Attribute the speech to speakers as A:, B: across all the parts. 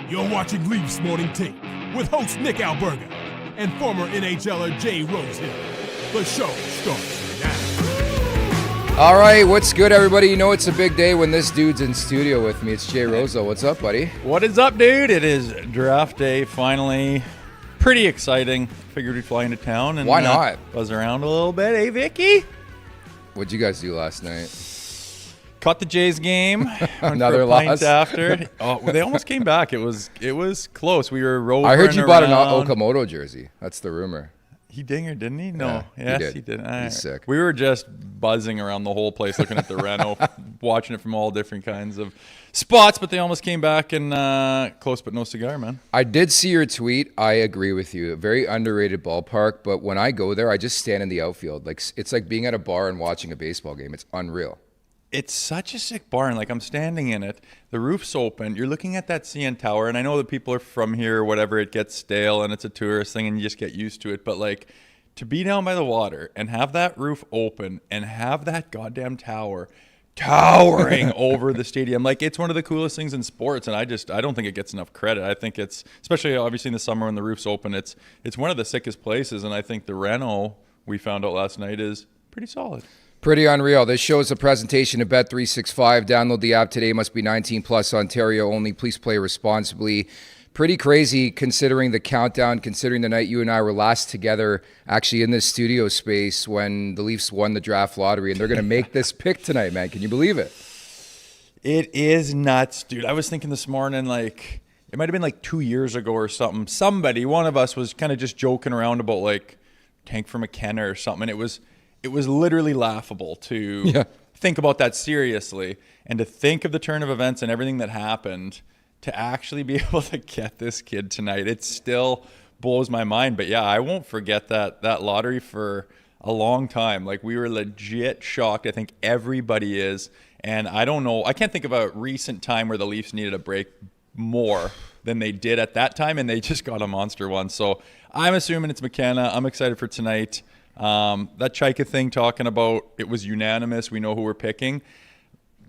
A: You're watching Leafs Morning Take with host Nick Alberga and former NHLer Jay Rosehill. The show starts now.
B: All right, what's good, everybody? You know it's a big day when this dude's in studio with me. It's Jay Rosehill. What's up, buddy?
C: What is up, dude? It is draft day, finally. Pretty exciting. Figured we'd fly into town and
B: why not
C: buzz around a little bit. Hey, Vicky?
B: What'd you guys do last night?
C: Caught the Jays game.
B: Another loss
C: after. Oh, they almost came back. It was close. We were roving.
B: I heard you bought an
C: around.
B: Okamoto jersey. That's the rumor.
C: He dingered, didn't he? No. Yes, he did.
B: He's sick.
C: We were just buzzing around the whole place, looking at the reno, watching it from all different kinds of spots, but they almost came back and close but no cigar, man.
B: I did see your tweet. I agree with you. A very underrated ballpark, but when I go there, I just stand in the outfield. Like it's like being at a bar and watching a baseball game. It's unreal.
C: It's such a sick barn. Like, I'm standing in it. The roof's open. You're looking at that CN Tower, and I know that people are from here or whatever. It gets stale, and it's a tourist thing, and you just get used to it. But, like, to be down by the water and have that roof open and have that goddamn tower towering over the stadium, like, it's one of the coolest things in sports, and I don't think it gets enough credit. I think it's, especially obviously in the summer when the roof's open, it's one of the sickest places, and I think the reno we found out last night is pretty solid.
B: Pretty unreal. This show is a presentation of Bet365. Download the app today. Must be 19 plus, Ontario only. Please play responsibly. Pretty crazy considering the countdown, considering the night you and I were last together actually in this studio space when the Leafs won the draft lottery, and they're going to make this pick tonight, man. Can you believe it?
C: It is nuts, dude. I was thinking this morning, like, it might have been like 2 years ago or something. One of us was kind of just joking around about, like, tank for McKenna or something, and it was literally laughable to think about that seriously and to think of the turn of events and everything that happened to actually be able to get this kid tonight. It still blows my mind. But, yeah, I won't forget that lottery for a long time. Like, we were legit shocked. I think everybody is. And I don't know. I can't think of a recent time where the Leafs needed a break more than they did at that time, and they just got a monster one. So I'm assuming it's McKenna. I'm excited for tonight. That Chayka thing talking about it was unanimous, we know who we're picking,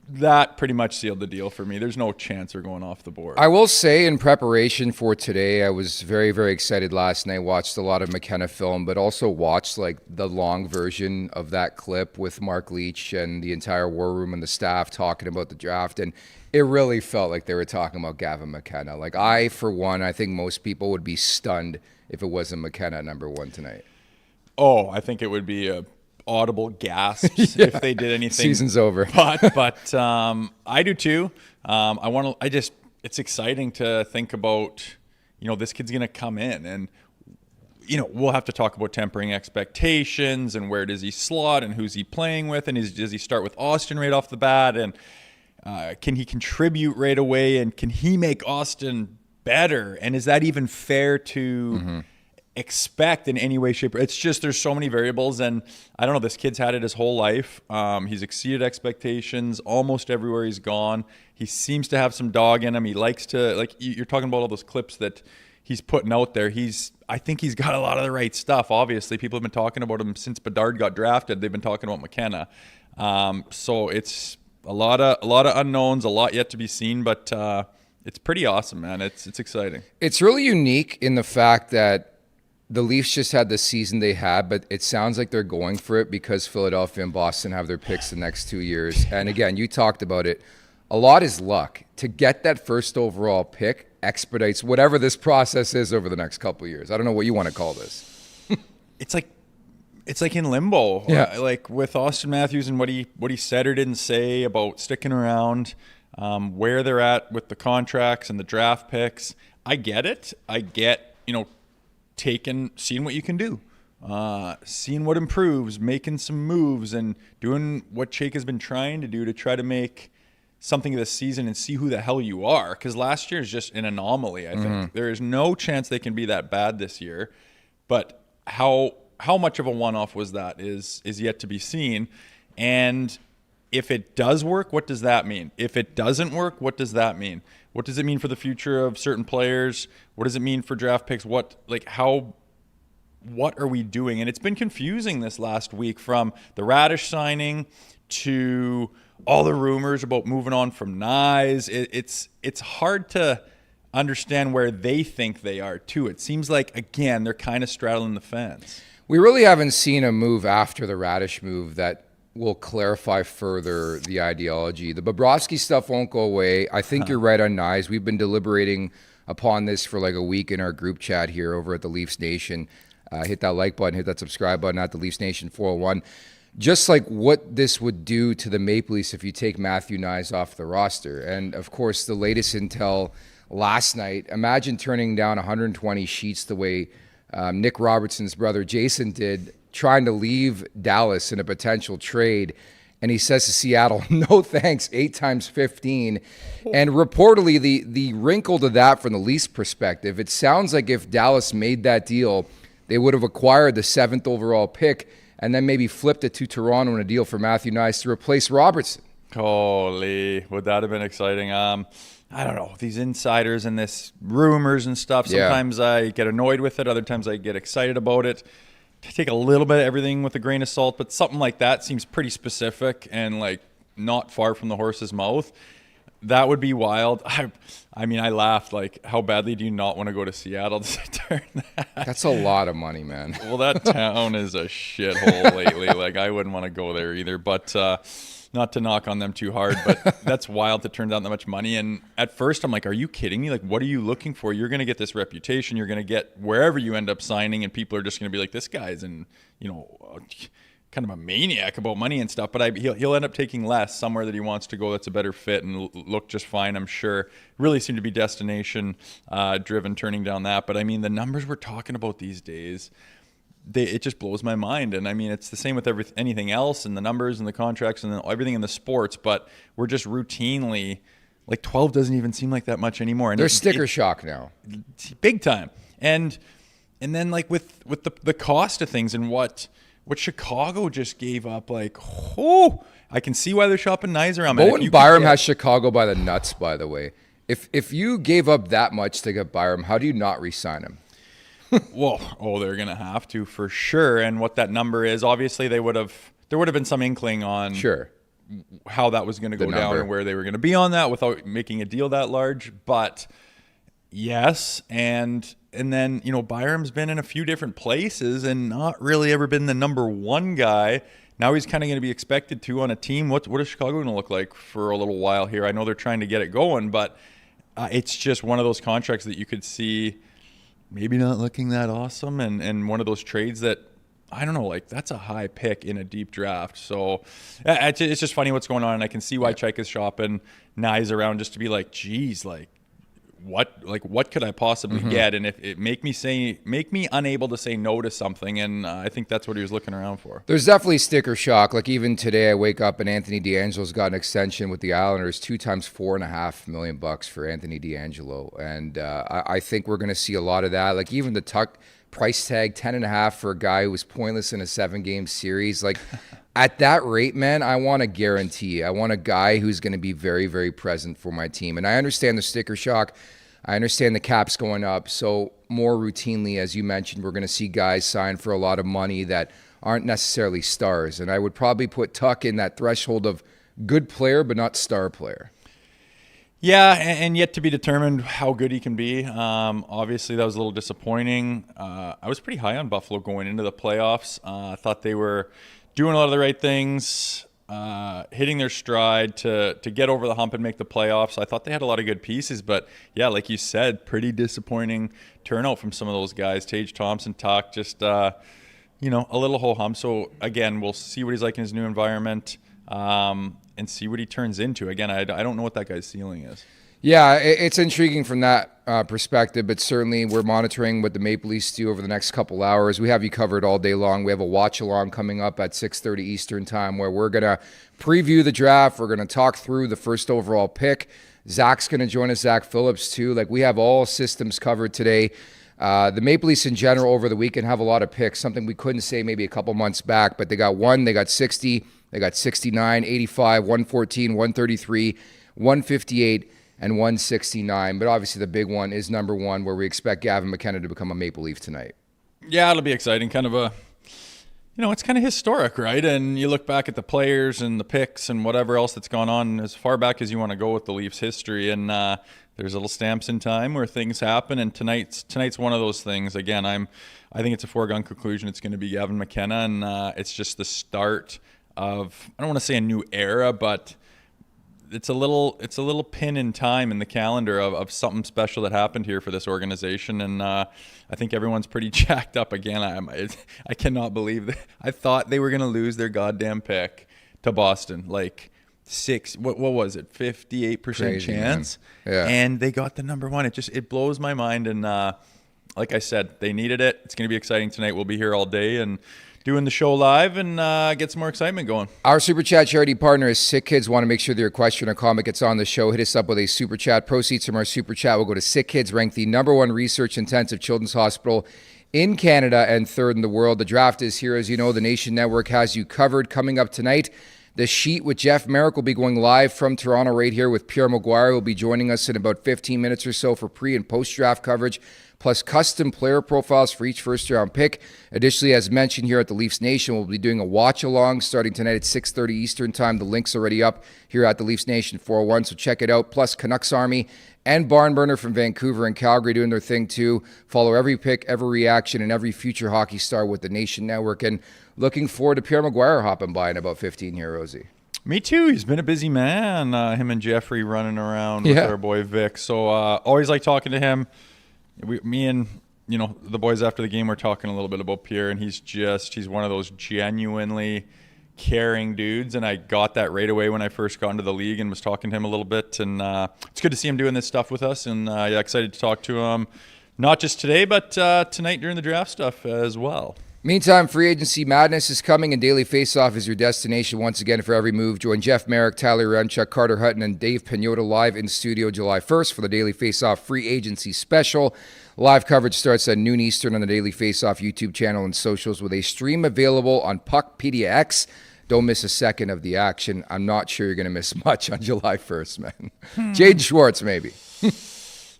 C: that pretty much sealed the deal for me. There's no chance we're going off the board.
B: I will say in preparation for today, I was very, very excited last night. Watched a lot of McKenna film, but also watched like the long version of that clip with Mark Leach and the entire war room and the staff talking about the draft. And it really felt like they were talking about Gavin McKenna. Like I, for one, I think most people would be stunned if it wasn't McKenna number one tonight.
C: Oh, I think it would be a audible gasps if they did anything.
B: Season's over.
C: But I do too. It's exciting to think about, this kid's going to come in and, we'll have to talk about tempering expectations and where does he slot and who's he playing with and does he start with Austin right off the bat and can he contribute right away and can he make Austin better and is that even fair to expect in any way, shape, or it's just there's so many variables and I don't know, this kid's had it his whole life. He's exceeded expectations almost everywhere he's gone. He seems to have some dog in him. He likes to, like you're talking about all those clips that he's putting out there. I think he's got a lot of the right stuff. Obviously, people have been talking about him since Bedard got drafted. They've been talking about McKenna. So it's a lot of unknowns, a lot yet to be seen, but it's pretty awesome, man. It's exciting.
B: It's really unique in the fact that the Leafs just had the season they had, but it sounds like they're going for it because Philadelphia and Boston have their picks the next 2 years. And again, you talked about it. A lot is luck. To get that first overall pick expedites whatever this process is over the next couple of years. I don't know what you want to call this.
C: It's like in limbo.
B: Yeah.
C: Like with Austin Matthews and what he said or didn't say about sticking around, where they're at with the contracts and the draft picks. I get it. I get, seeing what you can do, seeing what improves, making some moves and doing what Chayka's been trying to do to try to make something of the season and see who the hell you are. Because last year is just an anomaly, I think. There is no chance they can be that bad this year. But how much of a one-off was that is yet to be seen. And if it does work, what does that mean? If it doesn't work, what does that mean? What does it mean for the future of certain players? What does it mean for draft picks? What are we doing? And it's been confusing this last week from the Radish signing to all the rumors about moving on from Nyes. It's hard to understand where they think they are too. It seems like, again, they're kind of straddling the fence.
B: We really haven't seen a move after the Radish move that will clarify further the ideology. The Bobrovsky stuff won't go away. I think you're right on Nyes. We've been deliberating upon this for like a week in our group chat here over at the Leafs Nation. Hit that like button, hit that subscribe button at the Leafs Nation 401. Just like what this would do to the Maple Leafs if you take Matthew Nyes off the roster. And of course, the latest intel last night, imagine turning down 120 sheets the way Nick Robertson's brother Jason did, trying to leave Dallas in a potential trade. And he says to Seattle, no thanks, 8 times 15. And reportedly, the wrinkle to that from the Leafs perspective, it sounds like if Dallas made that deal, they would have acquired the 7th overall pick and then maybe flipped it to Toronto in a deal for Matthew Nyes to replace Robertson.
C: Holy, would that have been exciting? I don't know, these insiders and this rumors and stuff, sometimes I get annoyed with it, other times I get excited about it. I take a little bit of everything with a grain of salt, but something like that seems pretty specific and like not far from the horse's mouth. That would be wild. I mean, I laughed, like, how badly do you not want to go to Seattle to turn that?
B: That's a lot of money, man.
C: Well, that town is a shithole lately. Like, I wouldn't want to go there either. But not to knock on them too hard, but that's wild to turn down that much money. And at first, I'm like, are you kidding me? Like, what are you looking for? You're going to get this reputation. You're going to get wherever you end up signing, and people are just going to be like, this guy's kind of a maniac about money and stuff, but he'll end up taking less somewhere that he wants to go that's a better fit and look just fine, I'm sure. Really seem to be destination driven, turning down that. But I mean, the numbers we're talking about these days, it just blows my mind. And I mean, it's the same with anything else, and the numbers and the contracts and everything in the sports, but we're just routinely, like 12 doesn't even seem like that much anymore. And
B: there's sticker shock now.
C: Big time. And then like with the cost of things and what Chicago just gave up, like, I can see why they're shopping Nyes around.
B: Bowen Byram has Chicago by the nuts, by the way. If you gave up that much to get Byram, how do you not re-sign him?
C: Well, they're going to have to for sure. And what that number is, obviously there would have been some inkling on how that was going to go down and where they were going to be on that without making a deal that large. But yes, and then, Byram's been in a few different places and not really ever been the number one guy. Now he's kind of going to be expected to on a team. What is Chicago going to look like for a little while here? I know they're trying to get it going, but it's just one of those contracts that you could see maybe not looking that awesome, and one of those trades that, I don't know, like, that's a high pick in a deep draft. So it's just funny what's going on, and I can see why Chayka's shopping Nyes around just to be like, geez, like, what could I possibly get? And if it make me unable to say no to something, and I think that's what he was looking around for.
B: There's definitely sticker shock. Like, even today I wake up and Anthony DeAngelo's got an extension with the Islanders, 2 times $4.5 million for Anthony DeAngelo, and I think we're going to see a lot of that. Like, even the Tuck price tag, 10.5 for a guy who was pointless in a 7-game series. Like, at that rate, man, I want a guarantee. I want a guy who's going to be very, very present for my team. And I understand the sticker shock. I understand the cap's going up. So more routinely, as you mentioned, we're going to see guys sign for a lot of money that aren't necessarily stars. And I would probably put Tuck in that threshold of good player, but not star player.
C: Yeah, and yet to be determined how good he can be. Obviously, that was a little disappointing. I was pretty high on Buffalo going into the playoffs. I thought they were doing a lot of the right things, hitting their stride to get over the hump and make the playoffs. I thought they had a lot of good pieces, but yeah, like you said, pretty disappointing turnout from some of those guys. Tage Thompson, Tuck, just a little ho-hum. So again, we'll see what he's like in his new environment, and see what he turns into. Again, I don't know what that guy's ceiling is.
B: Yeah, it's intriguing from that perspective, but certainly we're monitoring what the Maple Leafs do over the next couple hours. We have you covered all day long. We have a watch-along coming up at 6:30 Eastern time where we're going to preview the draft. We're going to talk through the first overall pick. Zach's going to join us, Zach Phillips, too. Like, we have all systems covered today. The Maple Leafs in general over the weekend have a lot of picks, something we couldn't say maybe a couple months back, but they got 60, they got 69, 85, 114, 133, 158, and 169. But obviously the big one is number 1, where we expect Gavin McKenna to become a Maple Leaf tonight.
C: Yeah, it'll be exciting. Kind of a, it's kind of historic, right? And you look back at the players and the picks and whatever else that's gone on as far back as you want to go with the Leafs history. And there's little stamps in time where things happen. And tonight's one of those things. Again, I think it's a foregone conclusion. It's going to be Gavin McKenna, and it's just the start of, I don't want to say a new era, but it's a little pin in time in the calendar of something special that happened here for this organization. And I think everyone's pretty jacked up again. I cannot believe that. I thought they were going to lose their goddamn pick to Boston. Like what was it? 58% chance.
B: Yeah.
C: And they got the number one. It blows my mind. And like I said, they needed it. It's going to be exciting tonight. We'll be here all day and doing the show live and get some more excitement going.
B: Our Super Chat charity partner is Sick Kids. Want to make sure that your question or comment gets on the show. Hit us up with a Super Chat. Proceeds from our Super Chat will go to Sick Kids, ranked the #1 research-intensive children's hospital in Canada and third in the world. The draft is here. As you know, the Nation Network has you covered. Coming up tonight, The Sheet with Jeff Marek will be going live from Toronto right here with Pierre McGuire, who will be joining us in about 15 minutes or so for pre- and post-draft coverage, plus custom player profiles for each first-round pick. Additionally, as mentioned here at the Leafs Nation, we'll be doing a watch-along starting tonight at 6:30 Eastern Time. The link's already up here at the Leafs Nation 401, so check it out. Plus, Canucks Army and Barnburner from Vancouver and Calgary doing their thing too. Follow every pick, every reaction, and every future hockey star with the Nation Network. And looking forward to Pierre McGuire hopping by in about 15 here, Rosie.
C: Me too. He's been a busy man. Him and Jeffrey running around with our boy Vic. So always like talking to him. Me and the boys after the game were talking a little bit about Pierre, and he's one of those genuinely caring dudes, and I got that right away when I first got into the league and was talking to him a little bit. And it's good to see him doing this stuff with us, and excited to talk to him, not just today, but tonight during the draft stuff as well.
B: Meantime, free agency madness is coming, and Daily Faceoff is your destination once again for every move. Join Jeff Marek, Tyler Remchuk, Carter Hutton, and Dave Pagnotta live in studio July 1st for the Daily Faceoff free agency special. Live coverage starts at noon Eastern on the Daily Faceoff YouTube channel and socials, with a stream available on Puckpedia X. Don't miss a second of the action. I'm not sure you're going to miss much on July 1st, man. Jaden Schwartz, maybe.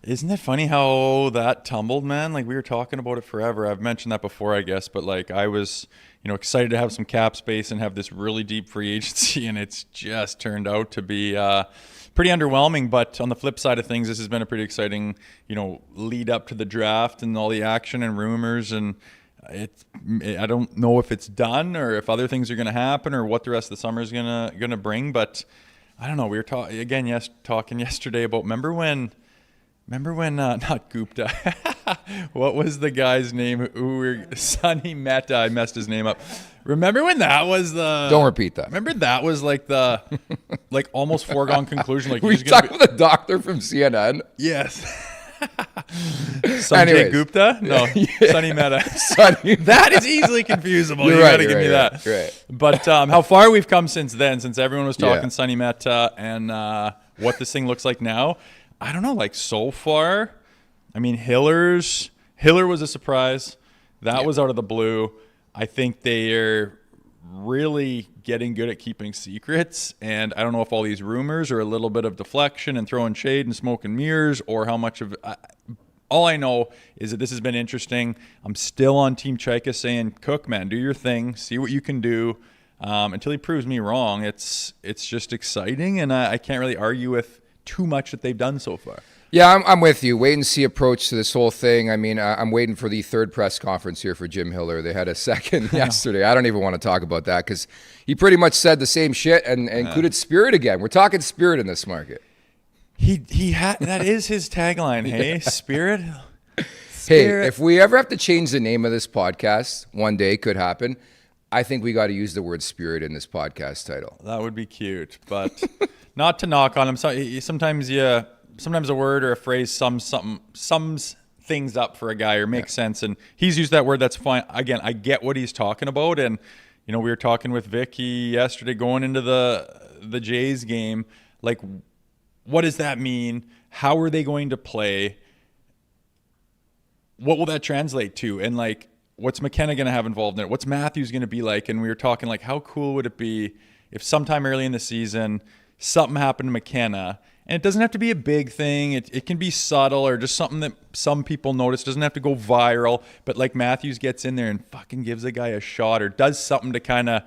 C: Isn't it funny how that tumbled, man? Like, we were talking about it forever. I've mentioned that before, I guess, but like, I was, excited to have some cap space and have this really deep free agency, and it's just turned out to be pretty underwhelming. But on the flip side of things, this has been a pretty exciting, lead up to the draft and all the action and rumors. And I don't know if it's done or if other things are going to happen or what the rest of the summer is going to bring. But I don't know. We were talking yesterday about, remember when not Gupta, what was the guy's name Sonny Mehta, I messed his name up. Remember when that was
B: Don't repeat that.
C: Remember that was like the almost foregone conclusion. Like,
B: we talking about the doctor from CNN?
C: Yes. Sanjay Gupta? No, Sonny Mehta. That is easily confusable. You got to give me that.
B: Right.
C: But how far we've come since then, since everyone was talking Sonny Mehta and what this thing looks like now. I don't know, like, so far, I mean, Hiller was a surprise. That was out of the blue. I think they are really getting good at keeping secrets, and I don't know if all these rumors are a little bit of deflection and throwing shade and smoke and mirrors, or how much of all I know is that this has been interesting. I'm still on Team Chayka saying, Cook, man, do your thing, see what you can do. Until he proves me wrong, it's just exciting, and I can't really argue with too much that they've done so far.
B: Yeah, I'm with you. Wait and see approach to this whole thing. I mean, I'm waiting for the third press conference here for Jim Hiller. They had a second yesterday. I don't even want to talk about that because he pretty much said the same shit and included Spirit again. We're talking Spirit in this market.
C: He had that is his tagline. Hey, Spirit.
B: Hey, if we ever have to change the name of this podcast, one day could happen. I think we got to use the word Spirit in this podcast title.
C: That would be cute, but not to knock on him. Sometimes a word or a phrase sums things up for a guy or makes sense, and he's used that word. That's fine. Again, I get what he's talking about, and we were talking with Vicky yesterday going into the Jays game. Like, what does that mean? How are they going to play? What will that translate to? And like, what's McKenna going to have involved in it? What's Matthews going to be like? And we were talking like, how cool would it be if sometime early in the season something happened to McKenna And it doesn't have to be a big thing. It can be subtle or just something that some people notice. It doesn't have to go viral. But like Matthews gets in there and fucking gives a guy a shot or does something to kind of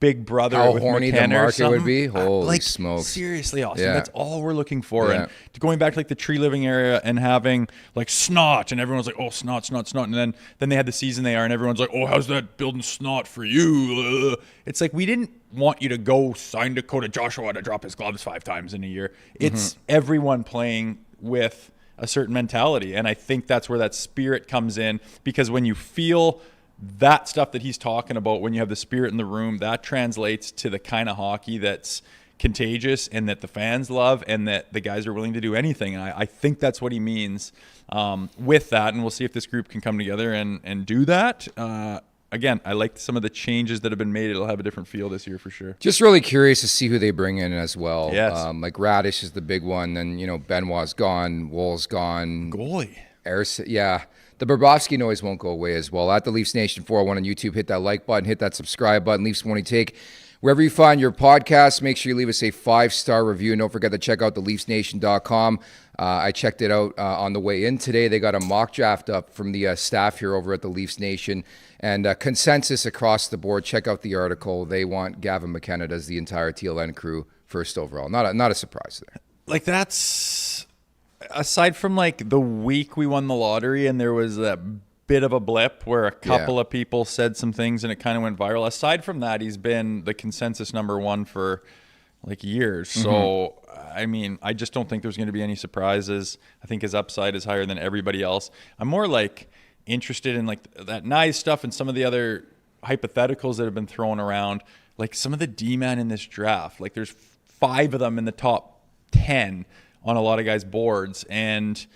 C: big brother
B: How
C: with
B: horny
C: McKenna
B: the
C: or
B: market
C: something.
B: would be? Holy
C: like,
B: smokes.
C: Seriously, Austin.
B: Yeah.
C: That's all we're looking for.
B: Yeah.
C: And going back to like the tree living area and having like snot and everyone's like, oh, snot. And then they had the season they are and everyone's like, oh, how's that building snot for you? It's like we didn't want you to go sign Dakota Joshua to drop his gloves 5 times in a year. It's everyone playing with a certain mentality. And I think that's where that spirit comes in, because when you feel that stuff that he's talking about, when you have the spirit in the room, that translates to the kind of hockey that's contagious and that the fans love and that the guys are willing to do anything. And I think that's what he means with that. And we'll see if this group can come together and do that. Again, I like some of the changes that have been made. It'll have a different feel this year for sure.
B: Just really curious to see who they bring in as well.
C: Yes.
B: Like Radish is the big one. Then, Benoit's gone. Wool's gone.
C: Goalie.
B: Yeah. The Bobrovsky noise won't go away as well. At the Leafs Nation 401 on YouTube, hit that like button, hit that subscribe button. Leafs Morning Take. Wherever you find your podcast, make sure you leave us a 5-star review. And don't forget to check out theleafsnation.com. I checked it out on the way in today. They got a mock draft up from the staff here over at the Leafs Nation. And consensus across the board. Check out the article. They want Gavin McKenna as the entire TLN crew first overall. Not a surprise there.
C: Like that's... Aside from like the week we won the lottery and there was that bit of a blip where a couple of people said some things and it kind of went viral. Aside from that, he's been the consensus number 1 for like years. So, I mean, I just don't think there's going to be any surprises. I think his upside is higher than everybody else. I'm more like interested in like that nice stuff and some of the other hypotheticals that have been thrown around. Like some of the D-man in this draft, like there's 5 of them in the top 10 on a lot of guys' boards. And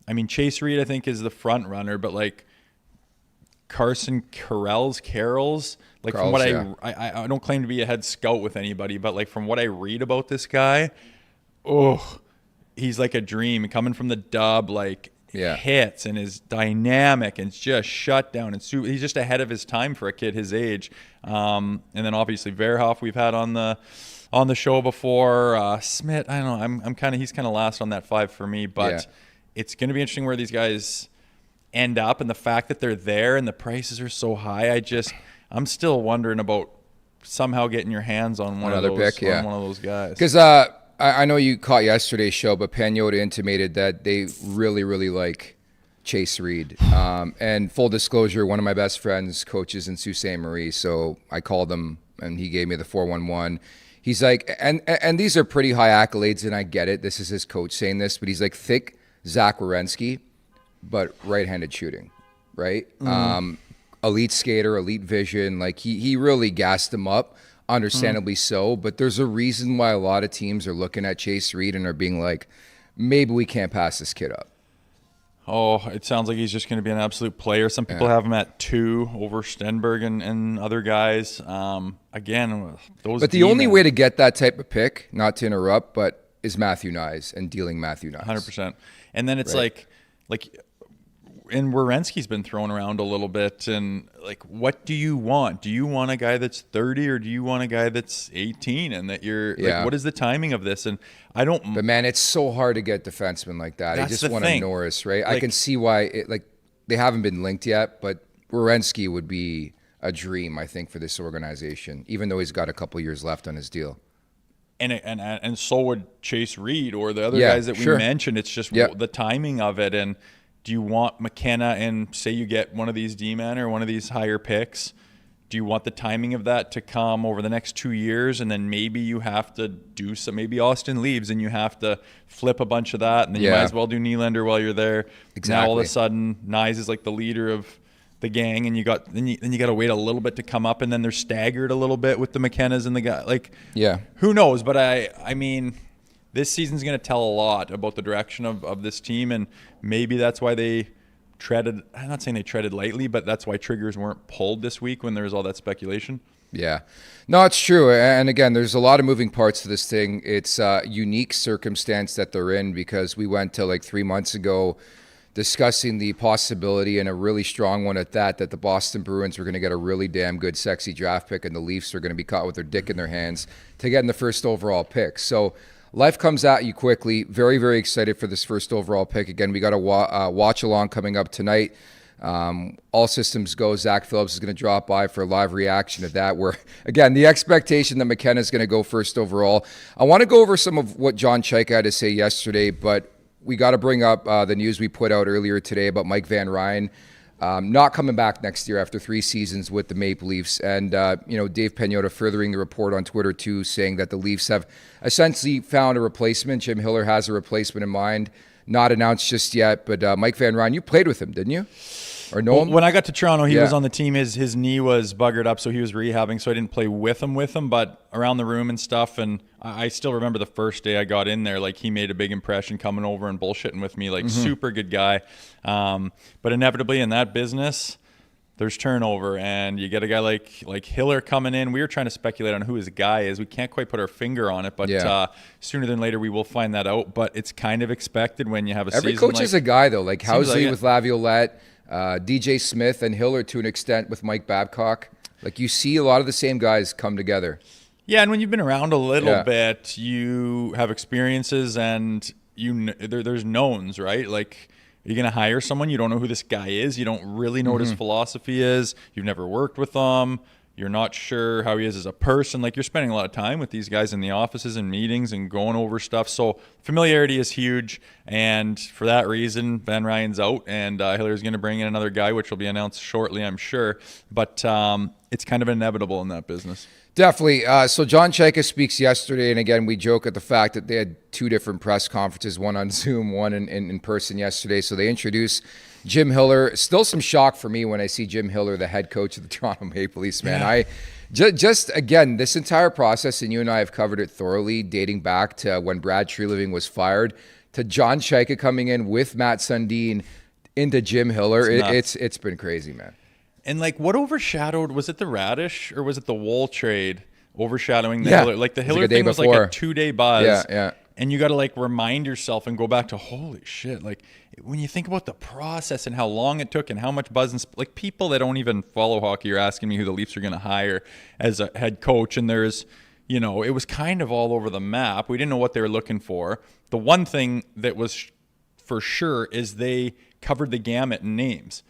C: I mean, Chase Reed, I think, is the front runner, but like Carson Carroll's, like from what I don't claim to be a head scout with anybody, but like from what I read about this guy, he's like a dream coming from the dub, like hits and is dynamic and just shut down. And he's just ahead of his time for a kid his age. And then obviously Verhoff we've had on the show before. Smith, I don't know. He's kind of last on that 5 for me, but it's going to be interesting where these guys end up and the fact that they're there and the prices are so high. I'm still wondering about somehow getting your hands on one of those guys.
B: Because I know you caught yesterday's show, but Pagnotta intimated that they really, really like Chase Reed. And full disclosure, one of my best friends coaches in Sault Ste. Marie, so I called him and he gave me the 411. He's like, and these are pretty high accolades, and I get it. This is his coach saying this, but he's like thick Zach Werenski, but right-handed shooting, right? Elite skater, elite vision. Like he really gassed him up, understandably so. But there's a reason why a lot of teams are looking at Chase Reed and are being like, maybe we can't pass this kid up.
C: Oh, it sounds like he's just going to be an absolute player. Some people have him at 2 over Stenberg and other guys. Again, those.
B: But the only way to get that type of pick, not to interrupt, but is Matthew Nyes and dealing Matthew Nyes.
C: 100%. And then it's like, and Werenski's been thrown around a little bit. And like, what do you want? Do you want a guy that's 30 or do you want a guy that's 18? And that you're like, what is the timing of this? And I don't.
B: But man, it's so hard to get defensemen like that. I just want a Norris, right? Like, I can see why they haven't been linked yet, but Werenski would be a dream, I think, for this organization, even though he's got a couple years left on his deal.
C: And so would Chase Reed or the other guys that we mentioned. It's just the timing of it. And do you want McKenna and say you get one of these D-men or one of these higher picks? Do you want the timing of that to come over the next 2 years? And then maybe you have to do some, maybe Austin leaves and you have to flip a bunch of that. And then you might as well do Nylander while you're there. Exactly. Now all of a sudden, Nyes is like the leader of the gang, and then you got to wait a little bit to come up, and then they're staggered a little bit with the McKennas and the guy. Like, who knows? But I mean, this season's going to tell a lot about the direction of this team, and maybe that's why they treaded. I'm not saying they treaded lightly, but that's why triggers weren't pulled this week when there was all that speculation. Yeah.
B: No, it's true. And again, there's a lot of moving parts to this thing. It's a unique circumstance that they're in because we went to like 3 months ago discussing the possibility, and a really strong one at that the Boston Bruins were going to get a really damn good, sexy draft pick, and the Leafs are going to be caught with their dick in their hands to get in the first overall pick. So life comes at you quickly. Very, very excited for this first overall pick. Again, we got a watch along coming up tonight. All systems go. Zach Phillips is going to drop by for a live reaction to that, where, again, the expectation that McKenna is going to go first overall. I want to go over some of what John Chayka had to say yesterday, but we got to bring up the news we put out earlier today about Mike Van Ryn not coming back next year after 3 seasons with the Maple Leafs. And, Dave Pagnotta furthering the report on Twitter, too, saying that the Leafs have essentially found a replacement. Jim Hiller has a replacement in mind. Not announced just yet, but Mike Van Ryn, you played with him, didn't you? Or know him?
C: When I got to Toronto, he was on the team. His knee was buggered up, so he was rehabbing, so I didn't play with him, but around the room and stuff. And I still remember the first day I got in there, like, he made a big impression coming over and bullshitting with me, like, super good guy. But inevitably in that business, there's turnover, and you get a guy like Hiller coming in. We were trying to speculate on who his guy is. We can't quite put our finger on it, but sooner than later we will find that out. But it's kind of expected when you have a
B: Every
C: season.
B: Every coach is a guy, though, like Housley with Laviolette, DJ Smith, and Hiller to an extent with Mike Babcock. Like, you see a lot of the same guys come together.
C: Yeah, and when you've been around a little bit, you have experiences, and there's knowns, right? Like, you're going to hire someone, you don't know who this guy is, you don't really know what his philosophy is, you've never worked with them, you're not sure how he is as a person. Like, you're spending a lot of time with these guys in the offices and meetings and going over stuff. So familiarity is huge, and for that reason, Van Ryn's out, and Hiller's going to bring in another guy, which will be announced shortly, I'm sure. But it's kind of inevitable in that business.
B: Definitely. So John Chayka speaks yesterday, and again, we joke at the fact that they had 2 different press conferences, one on Zoom, one in person yesterday. So they introduced Jim Hiller. Still some shock for me when I see Jim Hiller, the head coach of the Toronto Maple Leafs, man. I just again, this entire process, and you and I have covered it thoroughly, dating back to when Brad Treliving was fired, to John Chayka coming in with Matt Sundin into Jim Hiller. It's been crazy, man.
C: And, like, what overshadowed, was it the Radish or was it the Wool trade overshadowing the Hiller? Like, the Hiller thing was like a 2-day buzz.
B: Yeah.
C: And you got to, like, remind yourself and go back to, holy shit. Like, when you think about the process and how long it took and how much buzz, and like, people that don't even follow hockey are asking me who the Leafs are going to hire as a head coach. And there's, it was kind of all over the map. We didn't know what they were looking for. The one thing that was for sure is they covered the gamut in names.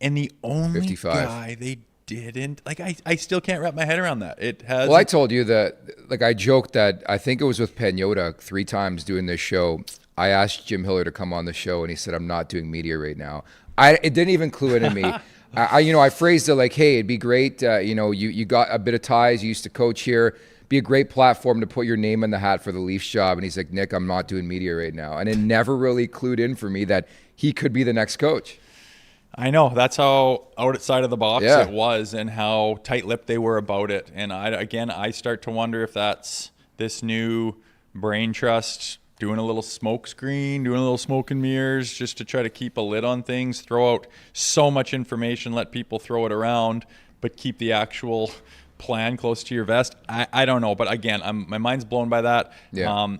C: And the only
B: 55.
C: guy they didn't, like, I still can't wrap my head around that. It has.
B: Well, I told you that, like, I joked that I think it was with Pagnotta 3 times doing this show. I asked Jim Hiller to come on the show, and he said, "I'm not doing media right now." It didn't even clue into me. I phrased it like, "Hey, it'd be great. You got a bit of ties. You used to coach here. Be a great platform to put your name in the hat for the Leafs job." And he's like, "Nick, I'm not doing media right now." And it never really clued in for me that he could be the next coach.
C: I know. That's how outside of the box it was, and how tight-lipped they were about it. And I start to wonder if that's this new brain trust doing a little smoke screen, doing a little smoke and mirrors just to try to keep a lid on things, throw out so much information, let people throw it around, but keep the actual plan close to your vest. I don't know. But again, my mind's blown by that.
B: Yeah.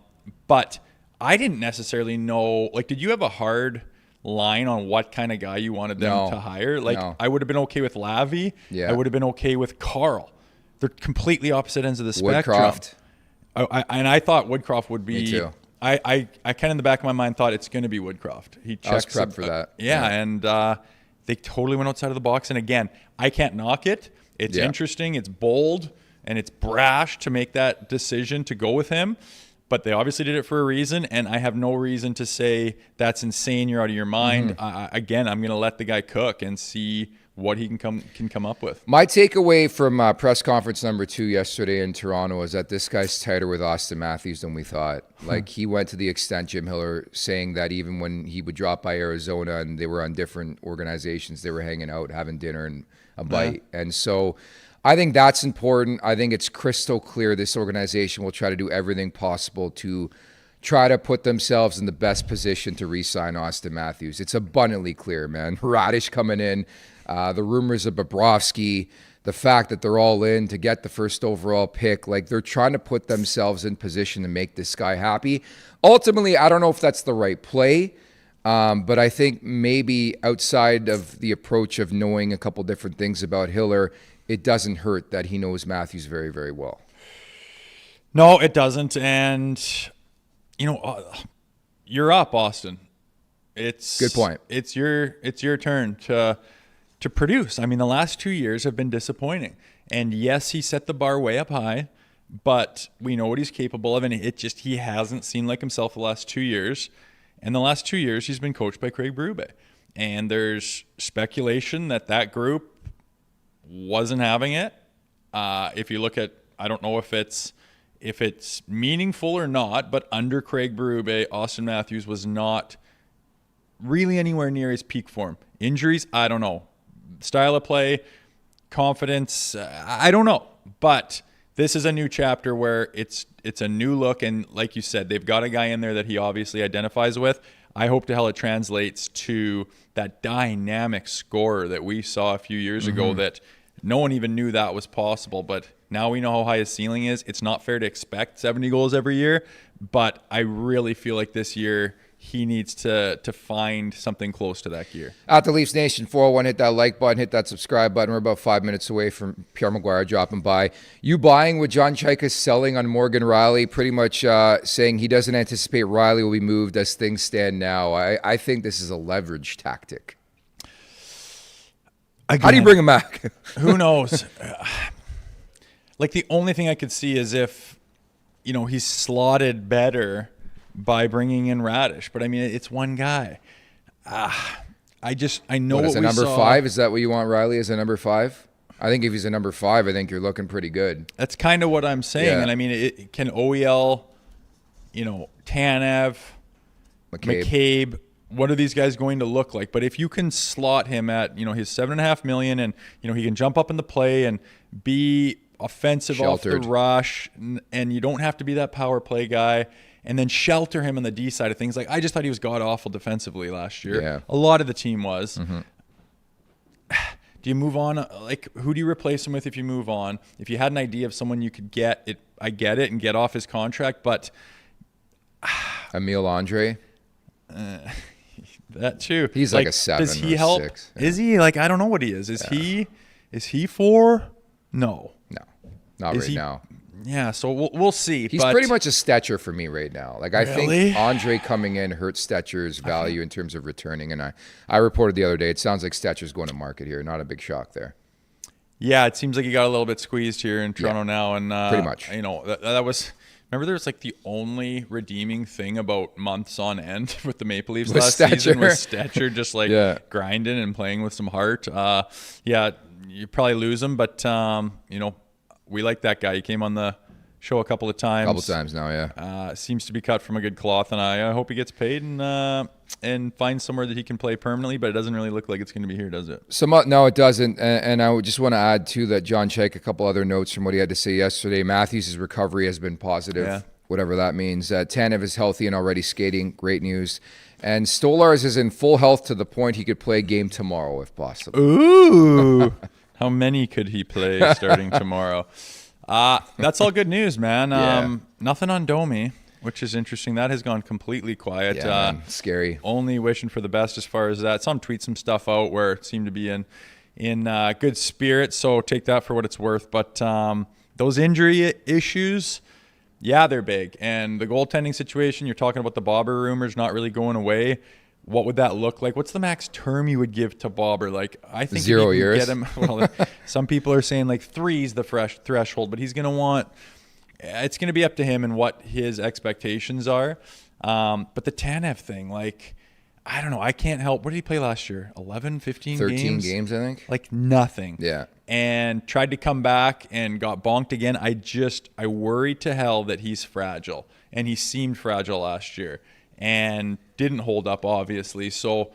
C: But I didn't necessarily know, like, did you have a hard line on what kind of guy you wanted them to hire? Like, I would have been okay with Lavi. I would have been okay with Carl. They're completely opposite ends of the spectrum.
B: Woodcroft.
C: I thought Woodcroft would be.
B: Me too.
C: I kind of in the back of my mind thought it's going to be Woodcroft. He checks.
B: I was prepped for that.
C: And they totally went outside of the box. And again, I can't knock it. It's interesting. It's bold, and it's brash to make that decision to go with him. But they obviously did it for a reason, and I have no reason to say that's insane, you're out of your mind. Again, I'm going to let the guy cook and see what he can come up with.
B: My takeaway from press conference number 2 yesterday in Toronto is that this guy's tighter with Austin Matthews than we thought. Like, he went to the extent, Jim Hiller, saying that even when he would drop by Arizona and they were on different organizations, they were hanging out, having dinner and a bite. And so I think that's important. I think it's crystal clear this organization will try to do everything possible to try to put themselves in the best position to re-sign Austin Matthews. It's abundantly clear, man. Radish coming in, the rumors of Bobrovsky, the fact that they're all in to get the first overall pick. Like, they're trying to put themselves in position to make this guy happy. Ultimately, I don't know if that's the right play, but I think maybe outside of the approach of knowing a couple different things about Hiller, it doesn't hurt that he knows Matthews very, very well.
C: No, it doesn't. And you're up, Austin. It's
B: good point.
C: It's your turn to produce. I mean, the last 2 years have been disappointing. And yes, he set the bar way up high, but we know what he's capable of, and he hasn't seemed like himself the last 2 years. And the last 2 years, he's been coached by Craig Berube. And there's speculation that group wasn't having it. If you look at, I don't know if it's meaningful or not, but under Craig Berube, Austin Matthews was not really anywhere near his peak form. Injuries, I don't know. Style of play, confidence, I don't know. But this is a new chapter where it's a new look, and like you said, they've got a guy in there that he obviously identifies with. I hope to hell it translates to that dynamic scorer that we saw a few years ago that no one even knew that was possible, but now we know how high his ceiling is. It's not fair to expect 70 goals every year, but I really feel like this year he needs to find something close to that gear.
B: At the Leafs Nation 401, hit that like button, hit that subscribe button. We're about 5 minutes away from Pierre McGuire dropping by. You buying with John Chayka selling on Morgan Rielly, pretty much saying he doesn't anticipate Rielly will be moved as things stand now. I think this is a leverage tactic. Again, how do you bring him back?
C: Who knows? Like, the only thing I could see is if, he's slotted better by bringing in Radish. But, I mean, it's one guy. I know what
B: as a
C: we
B: number
C: saw.
B: 5? Is that what you want Rielly as a number 5? I think if he's a number 5, I think you're looking pretty good.
C: That's kind of what I'm saying. Yeah. And, I mean, can OEL, Tanev, McCabe, what are these guys going to look like? But if you can slot him at, his $7.5 million, and, he can jump up in the play and be offensive sheltered off the rush, and you don't have to be that power play guy, and then shelter him on the D side of things. Like, I just thought he was god-awful defensively last year.
B: Yeah.
C: A lot of the team was. Mm-hmm. Do you move on? Like, who do you replace him with if you move on? If you had an idea of someone you could get, I get it, and get off his contract, but...
B: Emile Andre?
C: That too.
B: He's like a 7
C: does he
B: or
C: help?
B: 6.
C: Yeah. Is he? Like, I don't know what he is. Is he 4? No.
B: No. Not right now.
C: Yeah, so we'll see.
B: He's pretty much a Stetcher for me right now. Like, I think Andre coming in hurts Stetcher's value in terms of returning. And I reported the other day, it sounds like Stetcher's going to market here. Not a big shock there.
C: Yeah, it seems like he got a little bit squeezed here in Toronto now. And
B: pretty much.
C: That was... Remember, there was like the only redeeming thing about months on end with the Maple Leafs last season was Stetcher just like grinding and playing with some heart. You probably lose him, but we like that guy. He came on the show a couple of times.
B: Now,
C: seems to be cut from a good cloth, and I hope he gets paid and finds somewhere that he can play permanently, but it doesn't really look like it's going to be here, does it?
B: No, it doesn't. And I would just want to add, too, that John Chayka, a couple other notes from what he had to say yesterday. Matthews' recovery has been positive, whatever that means. Tanev is healthy and already skating. Great news. And Stolarz is in full health to the point he could play a game tomorrow if possible.
C: Ooh! How many could he play starting tomorrow? That's all good news, man. Nothing on Domi, which is interesting. That has gone completely quiet.
B: Yeah, scary.
C: Only wishing for the best as far as that. Some tweet some stuff out where it seemed to be in good spirits, so take that for what it's worth. But those injury issues, they're big. And the goaltending situation, you're talking about the Bobber rumors not really going away. What would that look like? What's the max term you would give to Bobber? Like, I think
B: 0 years.
C: Get him. Well, some people are saying like 3 is the threshold, but he's going to want. It's going to be up to him and what his expectations are. But the Tanev thing, like, I don't know. I can't help. What did he play last year? 11, 15 games?
B: 13 games, I think.
C: Like, nothing.
B: Yeah.
C: And tried to come back and got bonked again. I worry to hell that he's fragile. And he seemed fragile last year. And didn't hold up, obviously. So,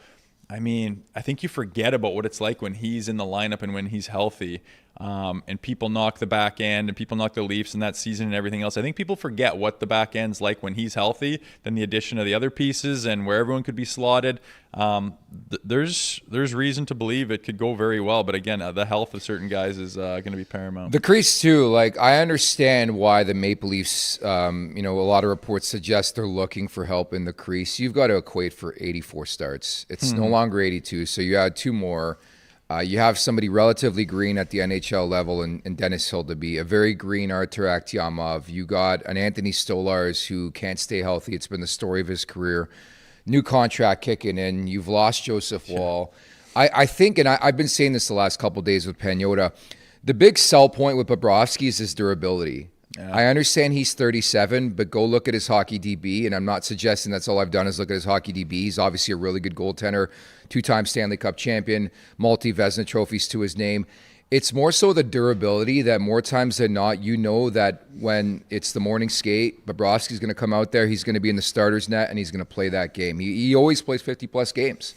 C: I mean, I think you forget about what it's like when he's in the lineup and when he's healthy. And people knock the back end and people knock the Leafs in that season and everything else. I think people forget what the back end's like when he's healthy, then the addition of the other pieces and where everyone could be slotted. There's reason to believe it could go very well. But again, the health of certain guys is going to be paramount.
B: The crease too, like, I understand why the Maple Leafs, a lot of reports suggest they're looking for help in the crease. You've got to equate for 84 starts. It's no longer 82, so you add 2 more. You have somebody relatively green at the NHL level in Dennis Hildeby, a very green Artur Akhtiamov. You got an Anthony Stolars who can't stay healthy. It's been the story of his career. New contract kicking in. You've lost Joseph Wall. I think, and I've been saying this the last couple of days with Pagnotta, the big sell point with Bobrovsky is his durability. Yeah. I understand he's 37, but go look at his hockey DB, and I'm not suggesting that's all I've done is look at his hockey DB. He's obviously a really good goaltender, 2-time Stanley Cup champion, multi-Vezina trophies to his name. It's more so the durability that more times than not, you know that when it's the morning skate, Bobrovsky's going to come out there, he's going to be in the starter's net, and he's going to play that game. He always plays 50-plus games.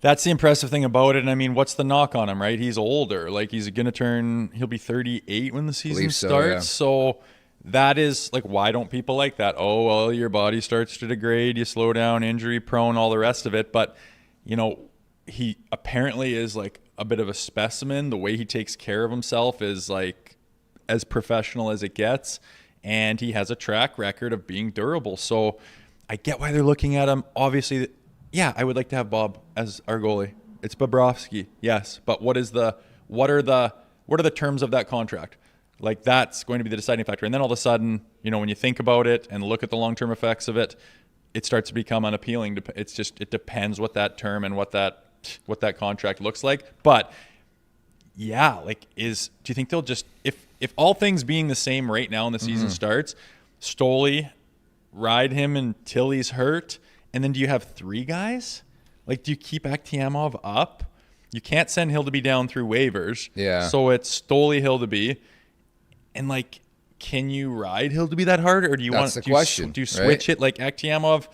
C: That's the impressive thing about it. And I mean, what's the knock on him, right? He's older. Like, he's going to he'll be 38 when the season starts. Yeah. So that is, like, why don't people like that? Oh, well, your body starts to degrade, you slow down, injury prone, all the rest of it. But, you know, he apparently is, like, a bit of a specimen. The way he takes care of himself is, like, as professional as it gets. And he has a track record of being durable. So I get why they're looking at him. Obviously, yeah, I would like to have Bob as our goalie. It's Bobrovsky, yes, but what are the terms of that contract? Like, that's going to be the deciding factor. And then all of a sudden, you know, when you think about it and look at the long-term effects of it, it starts to become unappealing. It depends what that term and what that contract looks like. But yeah, like, do you think they'll just, if all things being the same right now and the season starts, Stoli, ride him until he's hurt? And then do you have 3 guys? Like, do you keep Akhtiamov up? You can't send Hildeby down through waivers.
B: Yeah.
C: So it's Stoli, Hildeby. And, like, can you ride Hildeby that hard? Or do you do you switch it? Like, Akhtiamov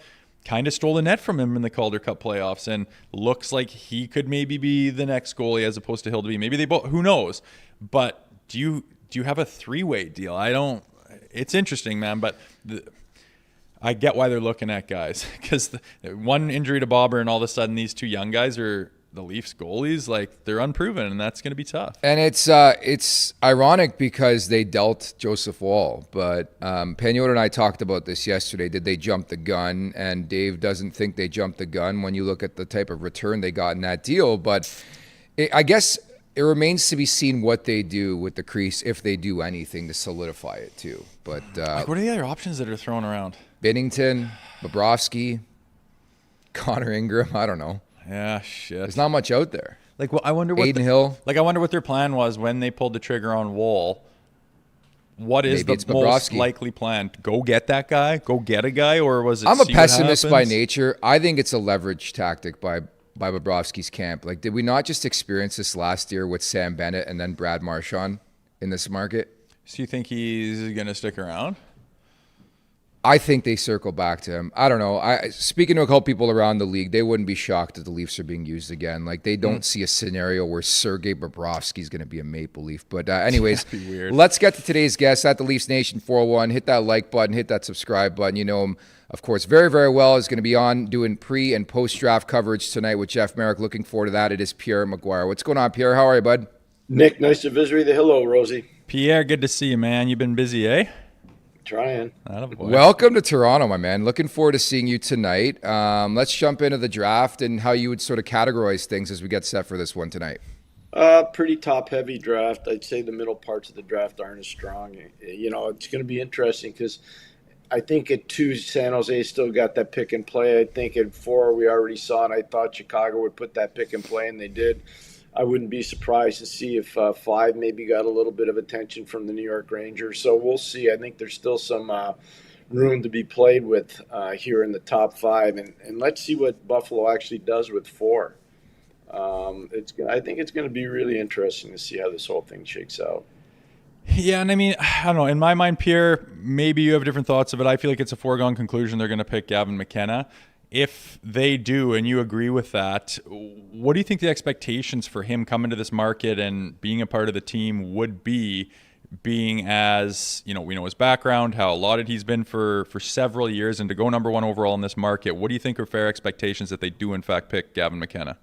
C: kind of stole the net from him in the Calder Cup playoffs and looks like he could maybe be the next goalie as opposed to Hildeby. Maybe they both, who knows? But do you have a 3-way deal? It's interesting, man, but I get why they're looking at guys, because one injury to Bobber and all of a sudden these 2 young guys are the Leafs goalies. Like, they're unproven, and that's going to be tough.
B: And it's ironic because they dealt Joseph Wall, but Pagnotta and I talked about this yesterday. Did they jump the gun? And Dave doesn't think they jumped the gun when you look at the type of return they got in that deal. But I guess it remains to be seen what they do with the crease, if they do anything to solidify it too. But
C: like, what are the other options that are thrown around?
B: Binnington, Bobrovsky, Connor Ingram. I don't know.
C: Yeah, shit.
B: There's not much out there.
C: Like, well, I wonder what
B: Hill.
C: Like, I wonder what their plan was when they pulled the trigger on Wall. What is the most likely plan? Go get that guy? Go get a guy? Or was it?
B: I'm a pessimist by nature. I think it's a leverage tactic by Bobrovsky's camp. Like, did we not just experience this last year with Sam Bennett and then Brad Marchand in this market?
C: So you think he's going to stick around?
B: I think they circle back to him. I don't know. Speaking to a couple people around the league, they wouldn't be shocked that the Leafs are being used again. Like, they don't see a scenario where Sergei Bobrovsky is going to be a Maple Leaf. But anyways, let's get to today's guest at the Leafs Nation 401. Hit that like button, hit that subscribe button. You know him, of course, very, very well. Is going to be on doing pre- and post-draft coverage tonight with Jeff Marek. Looking forward to that. It is Pierre McGuire. What's going on, Pierre? How are you, bud?
D: Nick, nice to visit you. Hello, Rosie.
C: Pierre, good to see you, man. You've been busy, eh?
D: Trying.
B: Welcome to Toronto, my man. Looking forward to seeing you tonight. Let's jump into the draft and how you would sort of categorize things as we get set for this one tonight.
D: Pretty top-heavy draft. I'd say the middle parts of the draft aren't as strong. You know, it's going to be interesting because I think at 2, San Jose still got that pick and play. I think at 4, we already saw it. I thought Chicago would put that pick and play, and they did. I wouldn't be surprised to see if 5 maybe got a little bit of attention from the New York Rangers. So we'll see. I think there's still some room to be played with here in the top 5. And let's see what Buffalo actually does with 4. I think it's going to be really interesting to see how this whole thing shakes out.
C: Yeah, and I mean, I don't know. In my mind, Pierre, maybe you have different thoughts of it. I feel like it's a foregone conclusion they're going to pick Gavin McKenna. If they do, and you agree with that, what do you think the expectations for him coming to this market and being a part of the team would be, being as, you know, we know his background, how allotted he's been for several years, and to go number 1 overall in this market? What do you think are fair expectations that they do, in fact, pick Gavin McKenna?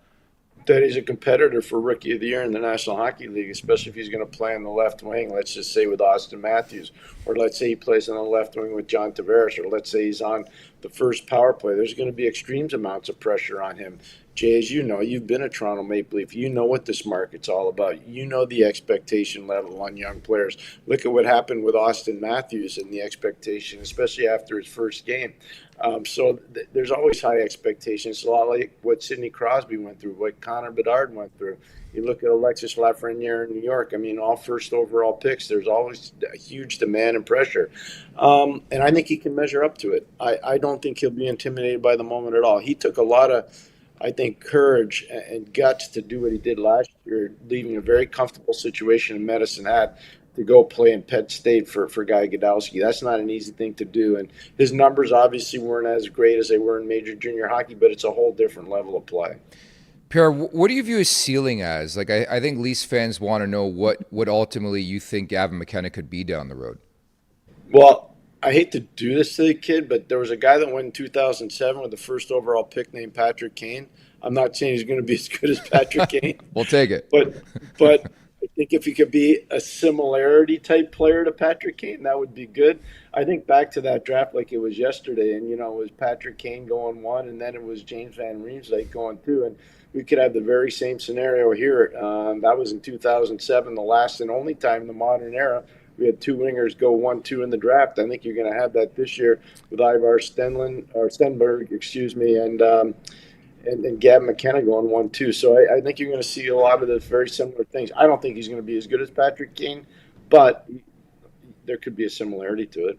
D: That he's a competitor for Rookie of the Year in the National Hockey League, especially if he's going to play on the left wing, let's just say with Austin Matthews, or let's say he plays on the left wing with John Tavares, or let's say he's on the first power play. There's going to be extremes amounts of pressure on him. Jay, as you know, you've been a Toronto Maple Leaf. You know what this market's all about. You know the expectation level on young players. Look at what happened with Austin Matthews and the expectation, especially after his first game. There's always high expectations. It's a lot like what Sidney Crosby went through, what Connor Bedard went through. You look at Alexis Lafreniere in New York. I mean, all first overall picks, there's always a huge demand and pressure. And I think he can measure up to it. I don't think he'll be intimidated by the moment at all. He took a lot of, I think, courage and guts to do what he did last year, leaving a very comfortable situation in Medicine Hat to go play in Penn State for Guy Godowski. That's not an easy thing to do. And his numbers obviously weren't as great as they were in major junior hockey, but it's a whole different level of play.
B: Pierre, what do you view his ceiling as? Like, I think Leafs fans want to know what ultimately you think Gavin McKenna could be down the road.
D: Well, I hate to do this to the kid, but there was a guy that went in 2007 with the first overall pick named Patrick Kane. I'm not saying he's going to be as good as Patrick Kane.
B: We'll take it.
D: But I think if he could be a similarity type player to Patrick Kane, that would be good. I think back to that draft like it was yesterday, and, it was Patrick Kane going 1, and then it was James Van Riemsdyk going 2, and we could have the very same scenario here. That was in 2007, the last and only time in the modern era we had 2 wingers go 1-2 in the draft. I think you're going to have that this year with Ivar Stenberg, and Gavin McKenna going 1-2. So I think you're going to see a lot of the very similar things. I don't think he's going to be as good as Patrick Kane, but there could be a similarity to it.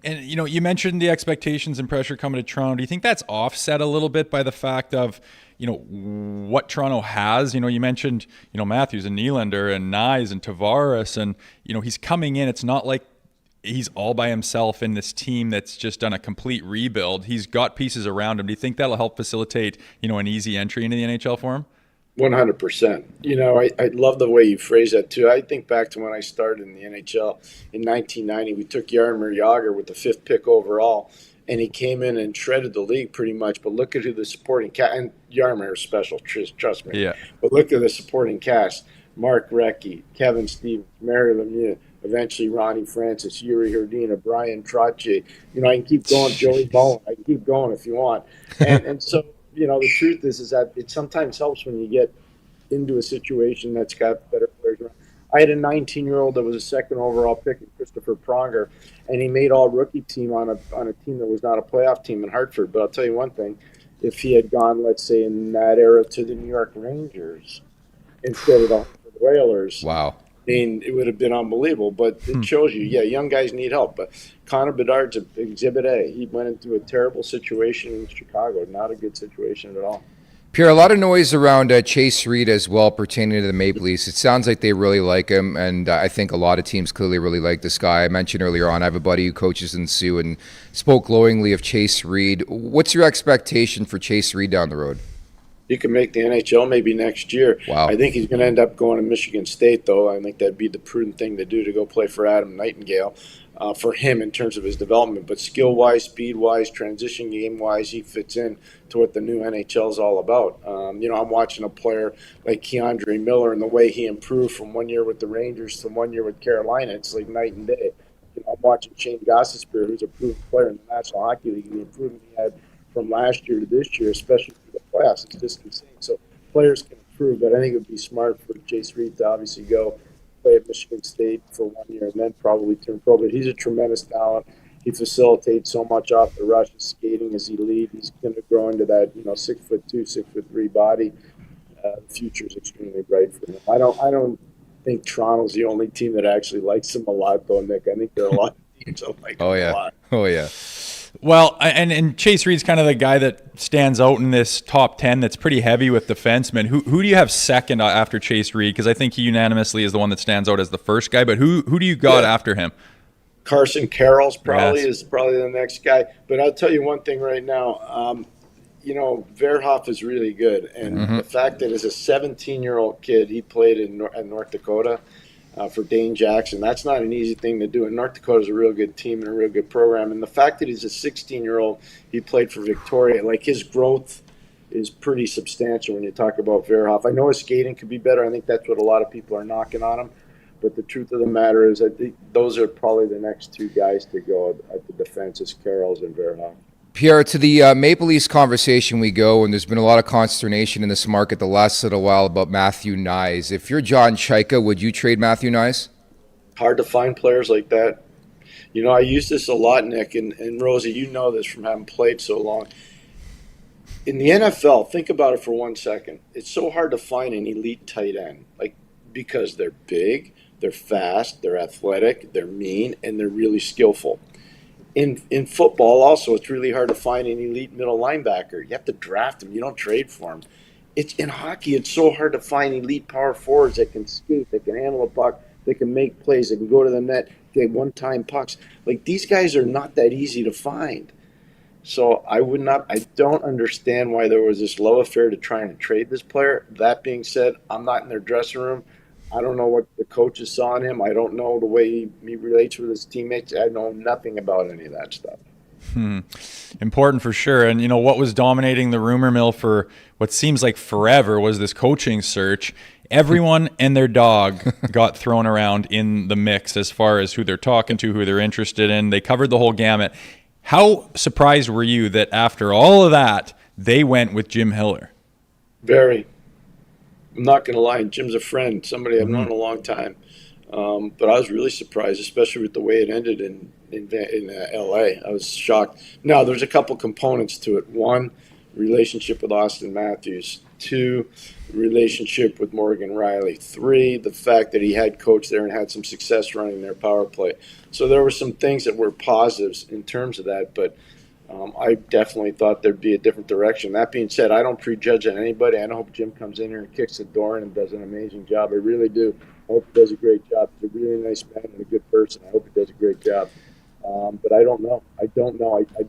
C: And, you mentioned the expectations and pressure coming to Toronto. Do you think that's offset a little bit by the fact of, what Toronto has? You mentioned, Matthews and Nylander and Nyes and Tavares, and, he's coming in. It's not like he's all by himself in this team that's just done a complete rebuild. He's got pieces around him. Do you think that'll help facilitate, an easy entry into the NHL for him?
D: 100%. I love the way you phrase that too. I think back to when I started in the NHL in 1990. We took Jaromir Jagr with the 5th pick overall, and he came in and shredded the league pretty much. But look at who the supporting cast, and Jaromir is special, trust me.
C: Yeah.
D: But look at the supporting cast: Mark Recchi, Kevin Stevens, Mary Lemieux, eventually Ronnie Francis, Yuri Herdina, Brian Trottier. I can keep going, Joey Bowen. I can keep going if you want. And so, the truth is that it sometimes helps when you get into a situation that's got better players around. I had a 19-year-old that was a 2nd overall pick, Christopher Pronger, and he made all-rookie team on a team that was not a playoff team in Hartford. But I'll tell you one thing, if he had gone, let's say, in that era to the New York Rangers instead of the Hartford Whalers,
B: wow.
D: I mean, it would have been unbelievable. But it shows you, young guys need help. But Connor Bedard's Exhibit A. He went into a terrible situation in Chicago, not a good situation at all.
B: Pierre, a lot of noise around Chase Reed as well pertaining to the Maple Leafs. It sounds like they really like him, and I think a lot of teams clearly really like this guy. I mentioned earlier on, I have a buddy who coaches in Sioux and spoke glowingly of Chase Reed. What's your expectation for Chase Reed down the road?
D: He could make the NHL maybe next year.
B: Wow.
D: I think he's going to end up going to Michigan State, though. I think that'd be the prudent thing to do, to go play for Adam Nightingale for him in terms of his development. But skill-wise, speed-wise, transition game-wise, he fits in to what the new NHL is all about. I'm watching a player like Keandre Miller and the way he improved from 1 year with the Rangers to 1 year with Carolina. It's like night and day. I'm watching Shane Gostisbehere, who's a proven player in the National Hockey League, and the improvement he had from last year to this year, especially for the playoffs. It's just insane. So players can improve, but I think it would be smart for Chase Reed to obviously go play at Michigan State for 1 year and then probably turn pro. But he's a tremendous talent. He facilitates so much off the rush. His skating is elite. He's going to grow into that 6'2", 6'3" body. The future is extremely bright for him. I don't think Toronto's the only team that actually likes him a lot, though, Nick. I think there are a lot of teams that like him a lot.
B: Oh yeah.
C: Well, and Chase Reed's kind of the guy that stands out in this top 10 that's pretty heavy with defensemen. Who do you have second after Chase Reed? Because I think he unanimously is the one that stands out as the first guy, but who do you got after him?
D: Carson Carroll's is probably the next guy. But I'll tell you one thing right now. Verhoff is really good. And the fact that as a 17-year-old kid, he played in North Dakota for Dane Jackson. That's not an easy thing to do. And North Dakota's a real good team and a real good program. And the fact that he's a 16-year-old, he played for Victoria, like his growth is pretty substantial when you talk about Verhoff. I know his skating could be better. I think that's what a lot of people are knocking on him. But the truth of the matter is, I think those are probably the next two guys to go at the defense, is Carrolls and Verhoff.
B: Pierre, to the Maple Leafs conversation we go, and there's been a lot of consternation in this market the last little while about Matthew Nyes. If you're John Chayka, would you trade Matthew Nyes?
D: Hard to find players like that. You know, I use this a lot, Nick, and Rosie, you know this from having played so long. In the NFL, think about it for 1 second. It's so hard to find an elite tight end, like, because they're big, they're fast, they're athletic, they're mean, and they're really skillful. In football, also, it's really hard to find an elite middle linebacker. You have to draft them. You don't trade for them. In hockey, it's so hard to find elite power forwards that can skate, that can handle a puck, that can make plays, that can go to the net, get one-time pucks. Like, these guys are not that easy to find. So I don't understand why there was this love affair to trying to trade this player. That being said, I'm not in their dressing room. I don't know what the coaches saw in him. I don't know the way he relates with his teammates. I know nothing about any of that stuff.
C: Important for sure. And, you know, what was dominating the rumor mill for what seems like forever was this coaching search. Everyone and their dog got thrown around in the mix as far as who they're talking to, who they're interested in. They covered the whole gamut. How surprised were you that after all of that, they went with Jim Hiller?
D: Very. I'm not going to lie. Jim's a friend, somebody I've known a long time. But I was really surprised, especially with the way it ended in L.A. I was shocked. Now, there's a couple components to it. One, relationship with Austin Matthews. Two, relationship with Morgan Riley. Three, the fact that he had coached there and had some success running their power play. So there were some things that were positives in terms of that, but I definitely thought there'd be a different direction. That being said, I don't prejudge on anybody. I hope Jim comes in here and kicks the door and does an amazing job. I really do. I hope he does a great job. He's a really nice man and a good person. I hope he does a great job. But I don't know. I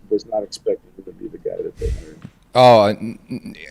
D: was not expecting him to be the guy that they hired.
B: Oh,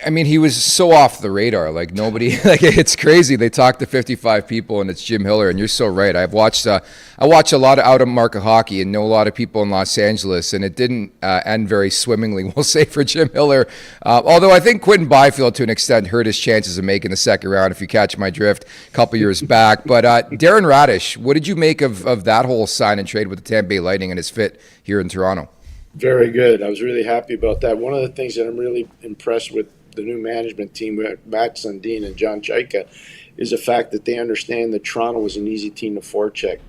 B: I mean, he was so off the radar. Like, nobody, like, it's crazy. They talk to 55 people and it's Jim Hiller, and you're so right. I watch a lot of out-of-market hockey and know a lot of people in Los Angeles, and it didn't end very swimmingly, we'll say, for Jim Hiller. Although I think Quentin Byfield, to an extent, hurt his chances of making the second round, if you catch my drift, a couple years back. But Darren Radish, what did you make of that whole sign and trade with the Tampa Bay Lightning and his fit here in Toronto?
D: Very good. I was really happy about that. One of the things that I'm really impressed with the new management team, Matt Sundin and John Chayka, is the fact that they understand that Toronto was an easy team to forecheck.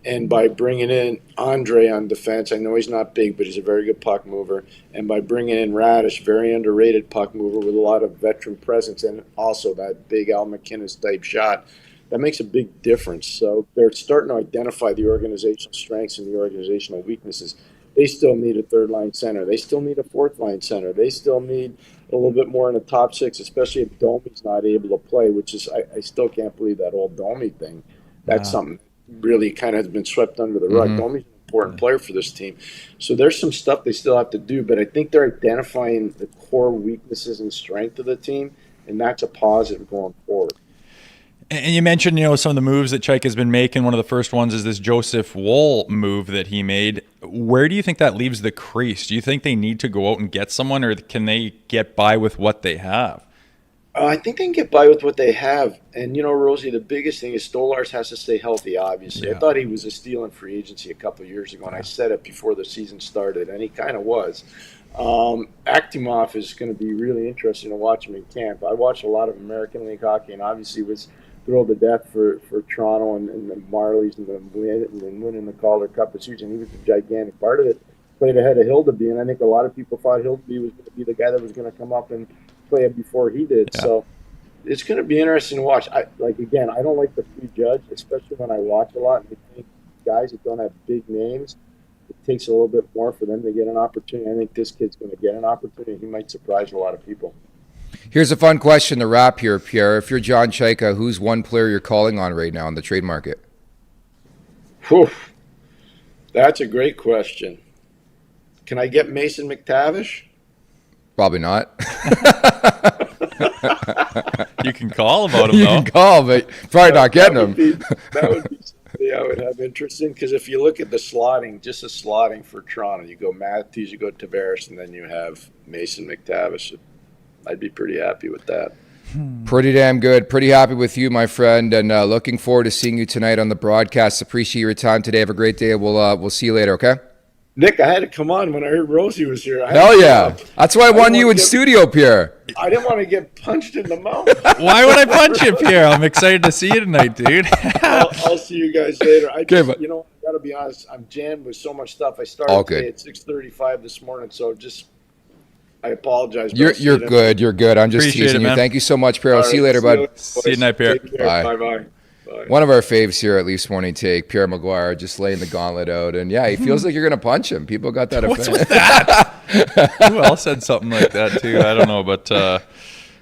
D: And by bringing in Andre on defense, I know he's not big, but he's a very good puck mover. And by bringing in Radish, very underrated puck mover with a lot of veteran presence and also that big Al McInnes type shot, that makes a big difference. So they're starting to identify the organizational strengths and the organizational weaknesses. They still need a third-line center. They still need a fourth-line center. They still need a little bit more in the top six, especially if Domi's not able to play, which is I still can't believe that whole Domi thing. That's something really kind of has been swept under the rug. Domi's an important player for this team. So there's some stuff they still have to do, but I think they're identifying the core weaknesses and strength of the team, and that's a positive going forward.
C: And you mentioned, you know, some of the moves that Chayka has been making. One of the first ones is this Joseph Woll move that he made. Where do you think that leaves the crease? Do you think they need to go out and get someone, or can they get by with what they have?
D: I think they can get by with what they have. And, you know, Rosie, the biggest thing is Stolarz has to stay healthy, obviously.
C: Yeah.
D: I thought he was a steal in free agency a couple of years ago, and I said it before the season started, and he kind of was. Akimov is going to be really interesting to watch him in camp. I watch a lot of American League hockey, and obviously was thrilled to death for Toronto and the Marlies and winning the Calder Cup this season. He was a gigantic part of it. Played ahead of Hildeby, and I think a lot of people thought Hildeby was going to be the guy that was going to come up and play it before he did. Yeah. So it's going to be interesting to watch. I don't like to prejudge, especially when I watch a lot. And I think guys that don't have big names, it takes a little bit more for them to get an opportunity. I think this kid's going to get an opportunity. He might surprise a lot of people.
B: Here's a fun question to wrap here, Pierre. If you're John Chayka, who's one player you're calling on right now in the trade market?
D: Whew. That's a great question. Can I get Mason McTavish?
B: Probably not.
C: You can call about him,
B: You
C: though.
B: can call, but probably not getting him.
D: That would be something I would have interest in, because if you look at the slotting, just the slotting for Toronto, you go Matthews, you go Tavares, and then you have Mason McTavish. I'd be pretty happy with that.
B: Pretty damn good. Pretty happy with you, my friend, and looking forward to seeing you tonight on the broadcast. Appreciate your time today. Have a great day. We'll see you later, okay?
D: Nick, I had to come on when I heard Rosie was here.
B: Hell yeah. That's why I wanted you in studio, Pierre.
D: I didn't want to get punched in the mouth.
C: Why would I punch you, Pierre? I'm excited to see you tonight, dude.
D: I'll see you guys later. I
B: Okay, but-
D: I got to be honest. I'm jammed with so much stuff. I started
B: All good.
D: today at 6:35 this morning, so I apologize. but
B: You're
D: I'll see you
B: good. You're good. I'm just
C: Appreciate
B: teasing
C: it,
B: you.
C: man.
B: Thank you so much, Pierre. I'll
D: All
B: see you
D: right,
B: later, bud.
D: boys.
C: See you tonight, Pierre.
D: Take care.
B: Bye.
D: Bye-bye.
B: One of our faves here at Leafs Morning Take, Pierre McGuire, just laying the gauntlet out. And yeah, he feels like you're going to punch him. People got that
C: What's
B: offense.
C: with that? Who else said something like that, too? I don't know, but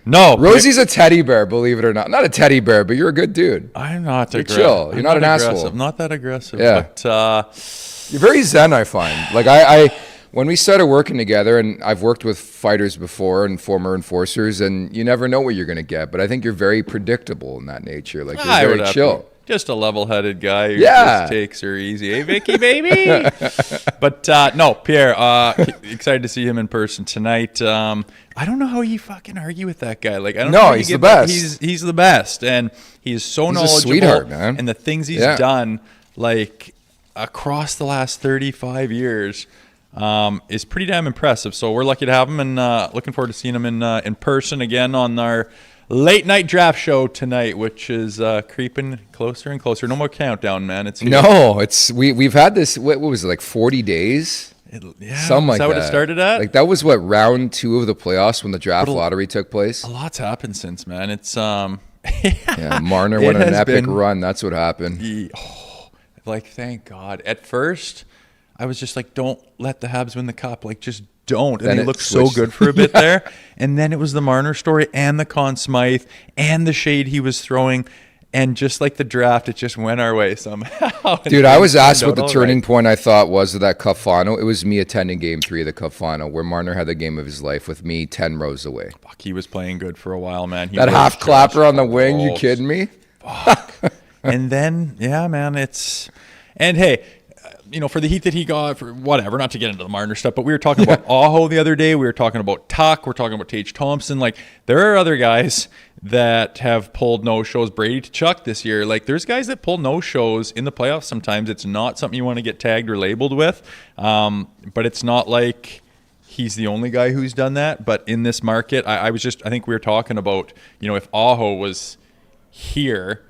C: no.
B: Rosie's a teddy bear, believe it or not. Not a teddy bear, but you're a good dude.
C: I'm not
B: You're
C: aggressive.
B: chill. You're not an
C: aggressive.
B: asshole.
C: Not that aggressive.
B: Yeah.
C: But
B: You're very zen, I find. Like I when we started working together, and I've worked with fighters before and former enforcers, and you never know what you're going to get. But I think you're very predictable in that nature. Like
C: I
B: you're
C: would
B: very
C: have
B: chill.
C: to- just a level-headed guy who
B: Yeah.
C: just takes her easy. Hey, Vicky, baby. But no, Pierre, excited to see him in person tonight. I don't know how you fucking argue with that guy. Like, I don't know
B: No,
C: how you
B: he's
C: get
B: the
C: that-
B: best.
C: He's the best, and he's so
B: He's a
C: knowledgeable.
B: sweetheart, man.
C: And the things he's
B: Yeah.
C: done, like across the last 35 years, is pretty damn impressive. So we're lucky to have him, and looking forward to seeing him in person again on our late night draft show tonight, which is creeping closer and closer. No more countdown, man. It's here.
B: No, it's we've had this. What was it, like 40 days?
C: Yeah,
B: Something like
C: is that what it started at?
B: Like that was what round 2 of the playoffs when the draft lottery took place.
C: A lot's happened since, man. It's
B: Yeah, Marner
C: It
B: went on an
C: has
B: epic
C: been-
B: run. That's what happened.
C: like, thank God. At first, I was just like, don't let the Habs win the cup. Like, just don't. And
B: Then
C: they
B: it
C: looked so
B: switched.
C: good for a bit there. And then it was the Marner story and the Conn Smythe and the shade he was throwing. And just like the draft, it just went our way somehow.
B: Dude, I was asked
C: Turned
B: what the
C: out all
B: turning
C: right.
B: point I thought was of that cup final. It was me attending Game 3 of the cup final, where Marner had the game of his life with me 10 rows away.
C: Fuck, he was playing good for a while, man. He
B: That
C: was
B: half clapper
C: just
B: on the wing, you
C: gross.
B: kidding me?
C: And then, yeah, man, and hey, for the heat that he got, for whatever, not to get into the Marner stuff, but we were talking about Aho the other day. We were talking about Tuck. We're talking about Tage Thompson. Like, there are other guys that have pulled no-shows. Brady to Chuck this year. Like, there's guys that pull no-shows in the playoffs sometimes. It's not something you want to get tagged or labeled with, but it's not like he's the only guy who's done that. But in this market, I think we were talking about, if Aho was here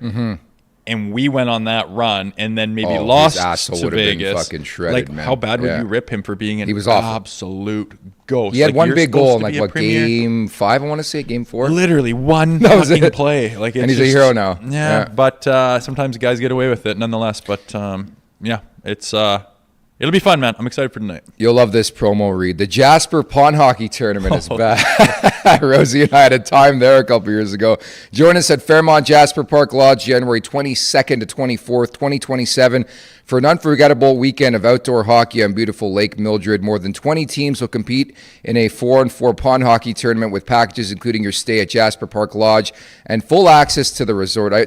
C: and we went on that run and then maybe
B: Oh, his
C: lost
B: asshole
C: to
B: would have been
C: Vegas,
B: fucking shredded,
C: like,
B: man.
C: how bad would
B: Yeah.
C: you rip him for being an
B: He was awful.
C: absolute ghost?
B: He had
C: Like,
B: one
C: you're
B: big goal in
C: supposed to
B: like
C: be a
B: what,
C: premier.
B: Game 5, I want to say, Game 4?
C: Literally one
B: That was
C: fucking
B: it.
C: play. Like, it's
B: And he's a
C: just-
B: hero now.
C: Yeah,
B: Yeah.
C: but sometimes guys get away with it nonetheless. But yeah, it's it'll be fun, man. I'm excited for tonight.
B: You'll love this promo read. The Jasper Pond Hockey Tournament is back. Rosie and I had a time there a couple years ago. Join us at Fairmont Jasper Park Lodge, January 22nd to 24th, 2027, for an unforgettable weekend of outdoor hockey on beautiful Lake Mildred. More than 20 teams will compete in a 4-on-4 pond hockey tournament with packages including your stay at Jasper Park Lodge and full access to the resort. I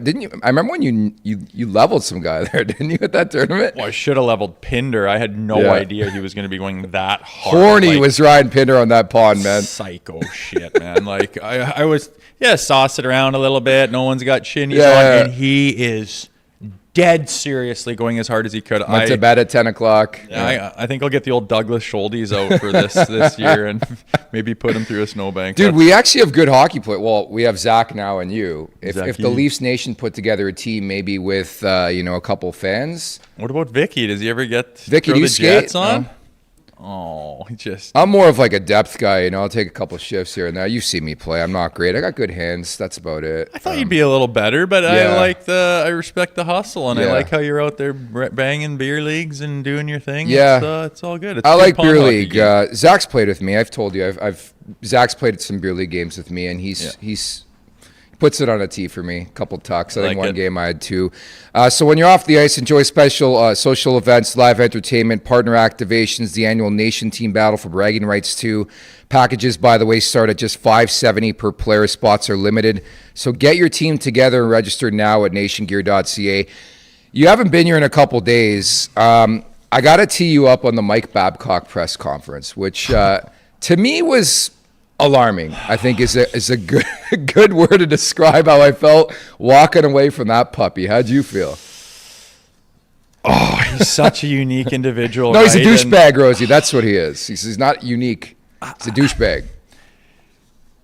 B: remember when you leveled some guy there, didn't you, at that tournament?
C: Well, I should have leveled Pinder. I had no
B: Yeah.
C: idea he was going to be going that hard.
B: Horny
C: Like,
B: was Ryan Pinder on that pond, man.
C: psycho shit, man. Like, I was, sauce it around a little bit. No one's got shinnies
B: Yeah.
C: on, and he is dead seriously going as hard as he could.
B: Went to bed at 10 o'clock.
C: I think I'll get the old Douglas Schuldies out for this year and maybe put him through a snowbank.
B: Dude, we actually have good hockey play. Well, we have Zach now and you. If
C: Zachy.
B: the Leafs Nation put together a team, maybe with a couple fans.
C: What about Vicky? Does he ever get
B: Vicky,
C: throw
B: do you
C: the
B: skate?
C: Jets on?
B: No?
C: Oh, he just
B: I'm more of like a depth guy. I'll take a couple shifts here and there. You see me play. I'm not great. I got good hands. That's about it.
C: I thought you'd be a little better, but
B: yeah.
C: I respect the hustle, and I
B: Yeah.
C: like how you're out there banging beer leagues and doing your thing.
B: Yeah.
C: It's all good. It's
B: I
C: a good
B: like
C: pond
B: beer
C: hockey
B: league.
C: game.
B: Zach's played with me. I've told you. Zach's played some beer league games with me, and he's puts it on a tee for me. A couple tucks. I think
C: Like
B: one
C: it.
B: game I had 2. So when you're off the ice, enjoy special social events, live entertainment, partner activations, the annual Nation Team Battle for bragging rights too. Packages, by the way, start at just $570 per player. Spots are limited. So get your team together and register now at nationgear.ca. You haven't been here in a couple days. I got to tee you up on the Mike Babcock press conference, which to me was alarming. I think is a good word to describe how I felt walking away from that puppy. How'd you feel?
C: Oh, he's such a unique individual.
B: No, he's a
C: right?
B: douchebag, Rosie. That's what he is. He's not unique. He's a douchebag.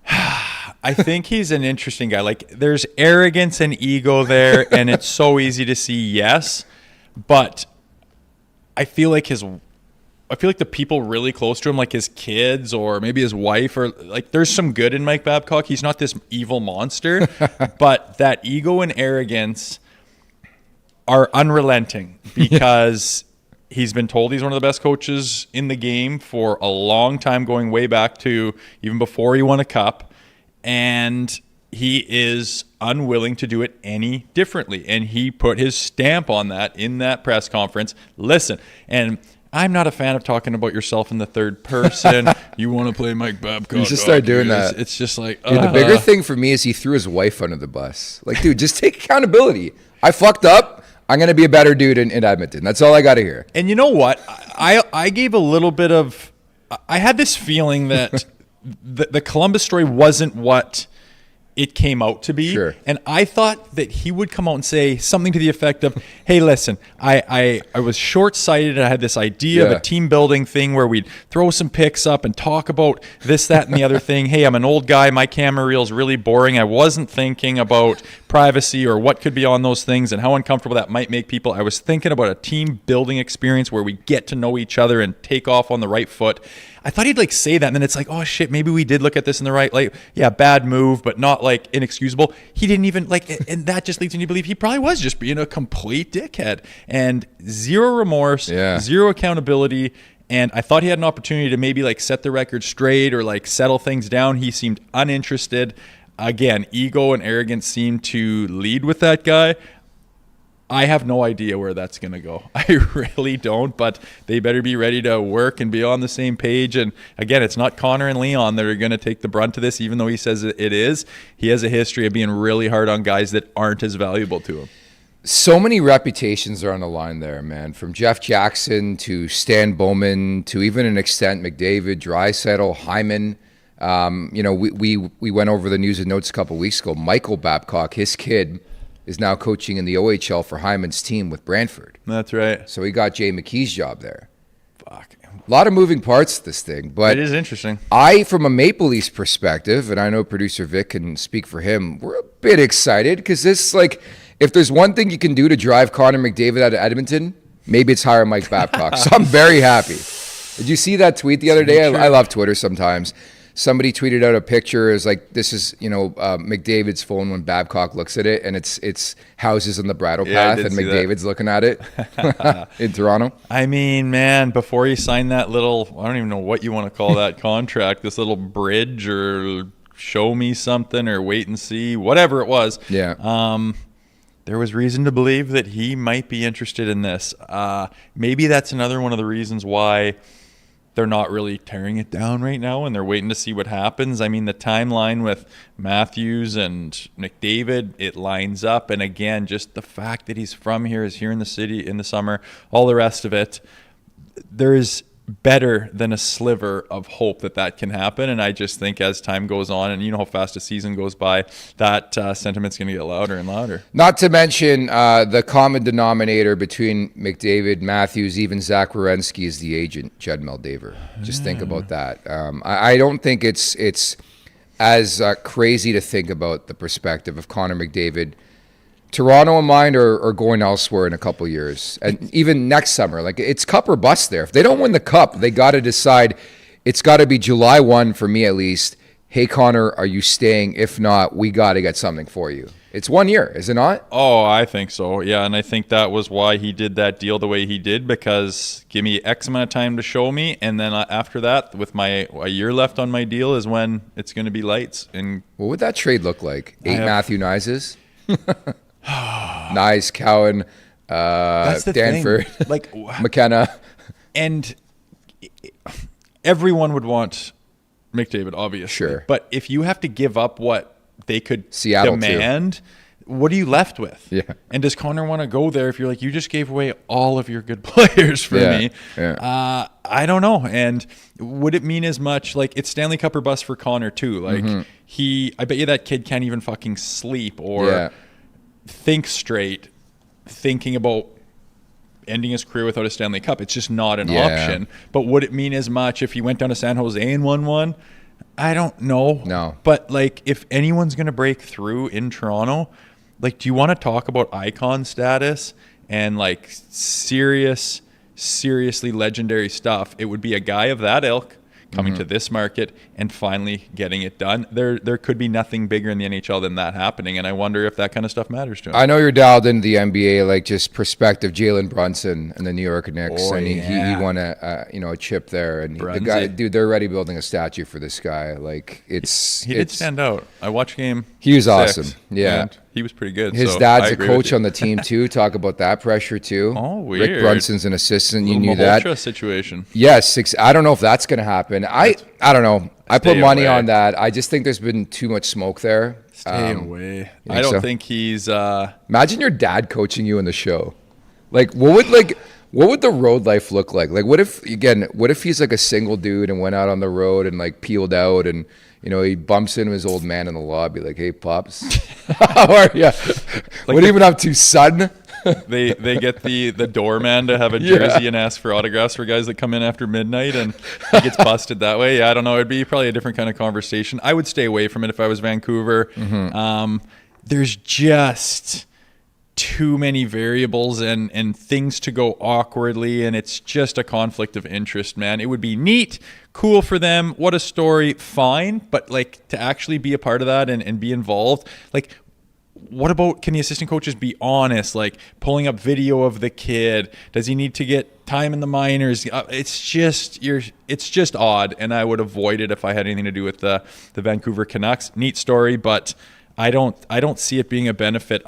C: I think he's an interesting guy. Like, there's arrogance and ego there, and it's so easy to see yes. But I feel like the people really close to him, like his kids or maybe his wife, or like there's some good in Mike Babcock. He's not this evil monster, but that ego and arrogance are unrelenting because he's been told he's one of the best coaches in the game for a long time, going way back to even before he won a cup. And he is unwilling to do it any differently. And he put his stamp on that in that press conference. Listen, and I'm not a fan of talking about yourself in the third person. You want to play Mike Babcock.
B: You should start doing that.
C: It's just like,
B: Dude, the bigger thing for me is he threw his wife under the bus. Like, dude, just take accountability. I fucked up. I'm going to be a better dude in Edmonton. That's all I got to hear.
C: And you know what? I gave a little bit of, I had this feeling that the Columbus story wasn't what it came out to be.
B: Sure.
C: And I thought that he would come out and say something to the effect of, hey, listen, I was short-sighted. I had this idea of a team building thing where we'd throw some picks up and talk about this, that, and the other thing. Hey, I'm an old guy. My camera reel's really boring. I wasn't thinking about privacy or what could be on those things and how uncomfortable that might make people. I was thinking about a team building experience where we get to know each other and take off on the right foot. I thought he'd like say that, and then it's like, oh shit, maybe we did look at this in the right light. Yeah, bad move, but not like inexcusable. He didn't even like, and that just leads me to believe he probably was just being a complete dickhead and zero remorse, zero accountability. And I thought he had an opportunity to maybe like set the record straight or like settle things down. He seemed uninterested. Again, ego and arrogance seemed to lead with that guy. I have no idea where that's going to go. I really don't, but they better be ready to work and be on the same page. And again, it's not Connor and Leon that are going to take the brunt of this, even though he says it is. He has a history of being really hard on guys that aren't as valuable to him.
B: So many reputations are on the line there, man. From Jeff Jackson to Stan Bowman to even an extent McDavid, Draisaitl, Hyman. We went over the news and notes a couple of weeks ago. Michael Babcock, his kid, is now coaching in the OHL for Hyman's team with Brantford.
C: That's right.
B: So he got Jay McKee's job there.
C: Fuck.
B: A lot of moving parts to this thing. But
C: it is interesting.
B: From a Maple Leafs perspective, and I know producer Vic can speak for him, we're a bit excited because this, like, if there's one thing you can do to drive Connor McDavid out of Edmonton, maybe it's hire Mike Babcock. So I'm very happy. Did you see that tweet the other day? I love Twitter sometimes. Somebody tweeted out a picture. Is like, this is McDavid's phone when Babcock looks at it, and it's houses on the bridle path, and McDavid's looking at it in Toronto.
C: I mean, man, before he signed that little, I don't even know what you want to call that contract, this little bridge or show me something or wait and see, whatever it was.
B: Yeah.
C: There was reason to believe that he might be interested in this. Maybe that's another one of the reasons why they're not really tearing it down right now and they're waiting to see what happens. I mean, the timeline with Matthews and McDavid, it lines up. And again, just the fact that he's from here, is here in the city in the summer, all the rest of it, there is better than a sliver of hope that can happen. And I just think as time goes on, and you know how fast a season goes by, that sentiment's going to get louder and louder. Not
B: to mention the common denominator between McDavid, Matthews, even Zach Werenski is the agent, Jed Meldaver. Just think about that. I don't think it's as crazy to think about the perspective of Connor McDavid. Toronto and mine are going elsewhere in a couple years, and even next summer. Like, it's cup or bust there. If they don't win the cup, they got to decide. It's got to be July 1 for me at least. Hey, Connor, are you staying? If not, we got to get something for you. It's 1 year, is it not?
C: Oh, I think so. Yeah, and I think that was why he did that deal the way he did, because give me X amount of time to show me, and then after that, with a year left on my deal, is when it's going to be lights. And
B: what would that trade look like? 8 Matthew Nyes? Nice, Cowan, Danford,
C: like
B: McKenna.
C: And everyone would want McDavid, obviously.
B: Sure.
C: But if you have to give up what they could
B: Seattle
C: demand, what are you left with?
B: Yeah.
C: And does Connor want to go there if you're like, you just gave away all of your good players for me?
B: Yeah.
C: I don't know. And would it mean as much? Like, it's Stanley Cup or bust for Connor too. Like I bet you that kid can't even fucking sleep or think straight, thinking about ending his career without a Stanley Cup. It's just not an option. But would it mean as much if he went down to San Jose and won one? I don't know.
B: No.
C: But, like, if anyone's going to break through in Toronto, like, do you want to talk about icon status and, like, seriously legendary stuff? It would be a guy of that ilk coming to this market and finally getting it done. There could be nothing bigger in the NHL than that happening, and I wonder if that kind of stuff matters to him.
B: I know you're dialed into the NBA, like just perspective. Jalen Brunson and the New York Knicks, and he won a chip there, and the guy, dude, they're already building a statue for this guy. Like he
C: did stand out. I watched game.
B: He was
C: 6,
B: awesome. Yeah.
C: He was pretty good.
B: His dad's a coach on the team too. Talk about that pressure too.
C: Oh, weird.
B: Rick Brunson's an assistant. You knew that.
C: Situation.
B: Yes. I don't know if that's going to happen. I don't know. I put money on that. I just think there's been too much smoke there.
C: Stay away. I don't think he's.
B: Imagine your dad coaching you in the show. What would the road life look like? Like, what if he's like a single dude and went out on the road and like peeled out and, he bumps into his old man in the lobby, like, "Hey, Pops, how are you? What are you even up to, son?"
C: They get the doorman to have a jersey and ask for autographs for guys that come in after midnight, and he gets busted that way. Yeah, I don't know. It'd be probably a different kind of conversation. I would stay away from it if I was Vancouver. There's just too many variables and things to go awkwardly, and it's just a conflict of interest, man. It would be neat, cool for them. What a story, fine. But like to actually be a part of that and be involved, like, what about, can the assistant coaches be honest, like pulling up video of the kid? Does he need to get time in the minors? It's just odd, and I would avoid it if I had anything to do with the Vancouver Canucks. Neat story, but I don't see it being a benefit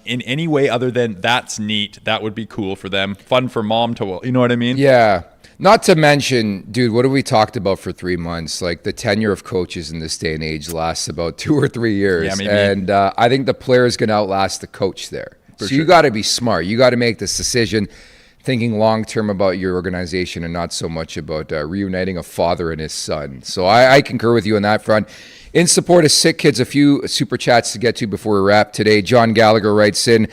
C: in any way other than that's neat. That would be cool for them, fun for mom to, you know what I mean?
B: Yeah. Not to mention, dude, what have we talked about for 3 months? Like the tenure of coaches in this day and age lasts about 2 or 3 years.
C: Yeah, maybe.
B: And I think the player is going to outlast the coach there. So you got to be smart. You got to make this decision thinking long-term about your organization and not so much about reuniting a father and his son. So I concur with you on that front. In support of Sick Kids, a few super chats to get to before we wrap today. John Gallagher writes in,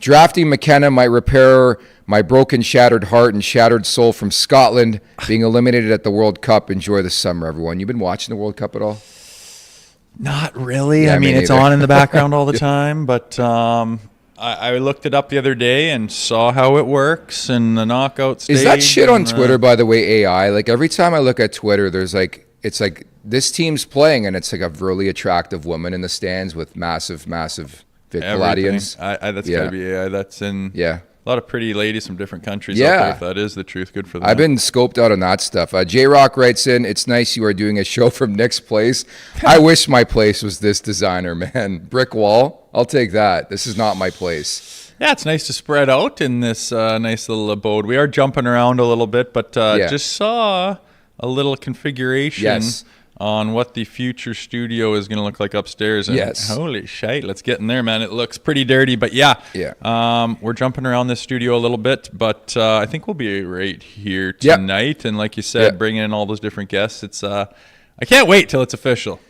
B: "Drafting McKenna might repair my broken, shattered heart and shattered soul from Scotland being eliminated at the World Cup. Enjoy the summer, everyone." You been watching the World Cup at all?
C: Not really.
B: Yeah,
C: I mean, it's
B: neither.
C: on in the background all the time, but I looked it up the other day and saw how it works and the knockout stage.
B: Is that shit on Twitter, by the way, AI? Like every time I look at Twitter, there's like, it's like this team's playing and it's like a really attractive woman in the stands with massive Vic Palladians.
C: That's got to be AI. That's in a lot of pretty ladies from different countries out there. If that is the truth, good for them.
B: I've been scoped out on that stuff. J-Rock writes in, "It's nice you are doing a show from Nick's place. I wish my place was this designer, man. Brick wall, I'll take that. This is not my place."
C: Yeah, it's nice to spread out in this nice little abode. We are jumping around a little bit, but just saw a little configuration on what the future studio is going to look like upstairs. And holy shite, let's get in there, man. It looks pretty dirty, but we're jumping around this studio a little bit, but I think we'll be right here tonight. And like you said, bringing in all those different guests, it's I can't wait till it's official.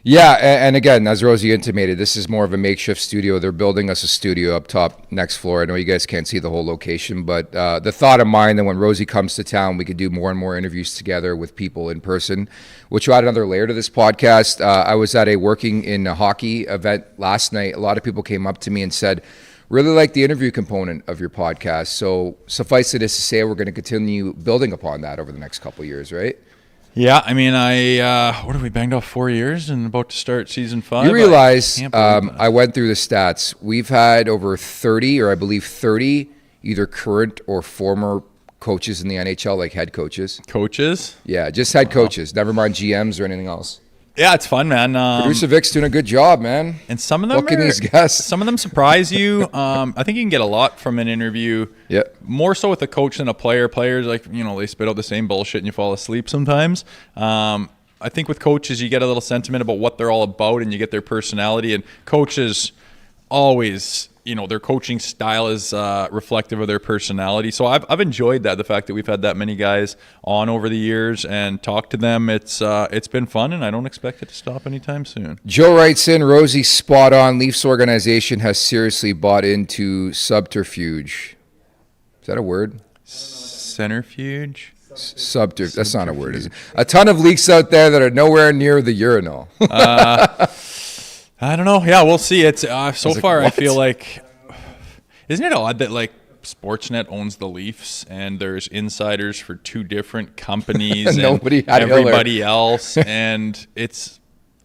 B: Yeah, and again, as Rosie intimated, this is more of a makeshift studio. They're building us a studio up top, next floor. I know you guys can't see the whole location, but the thought of mine that when Rosie comes to town, we could do more and more interviews together with people in person, which will add another layer to this podcast. I was at a working in a hockey event last night. A lot of people came up to me and said, "Really like the interview component of your podcast." So suffice it is to say, we're going to continue building upon that over the next couple of years, right?
C: Yeah, I mean, what have we banged off 4 years and about to start season 5?
B: You realize, I went through the stats. We've had over 30, or I believe 30, either current or former coaches in the NHL, like head coaches.
C: Coaches?
B: Yeah, just head coaches. Never mind GMs or anything else.
C: Yeah, it's fun, man.
B: Producer Vic's doing a good job, man.
C: And some of them,
B: what can these guys?
C: Some of them surprise you. I think you can get a lot from an interview.
B: Yeah.
C: More so with a coach than a player. Players, like, they spit out the same bullshit and you fall asleep sometimes. I think with coaches, you get a little sentiment about what they're all about and you get their personality. And coaches always, their coaching style is reflective of their personality. So I've enjoyed that, the fact that we've had that many guys on over the years and talked to them. It's been fun, and I don't expect it to stop anytime soon.
B: Joe writes in, "Rosie, spot on. Leafs organization has seriously bought into subterfuge." that a word?
C: Centrifuge?
B: Subterfuge. That's not a word, is it? A ton of leaks out there that are nowhere near the urinal.
C: I don't know. Yeah, we'll see. It's so far. I feel like, isn't it odd that like Sportsnet owns the Leafs and there's insiders for two different companies and everybody else, and it's.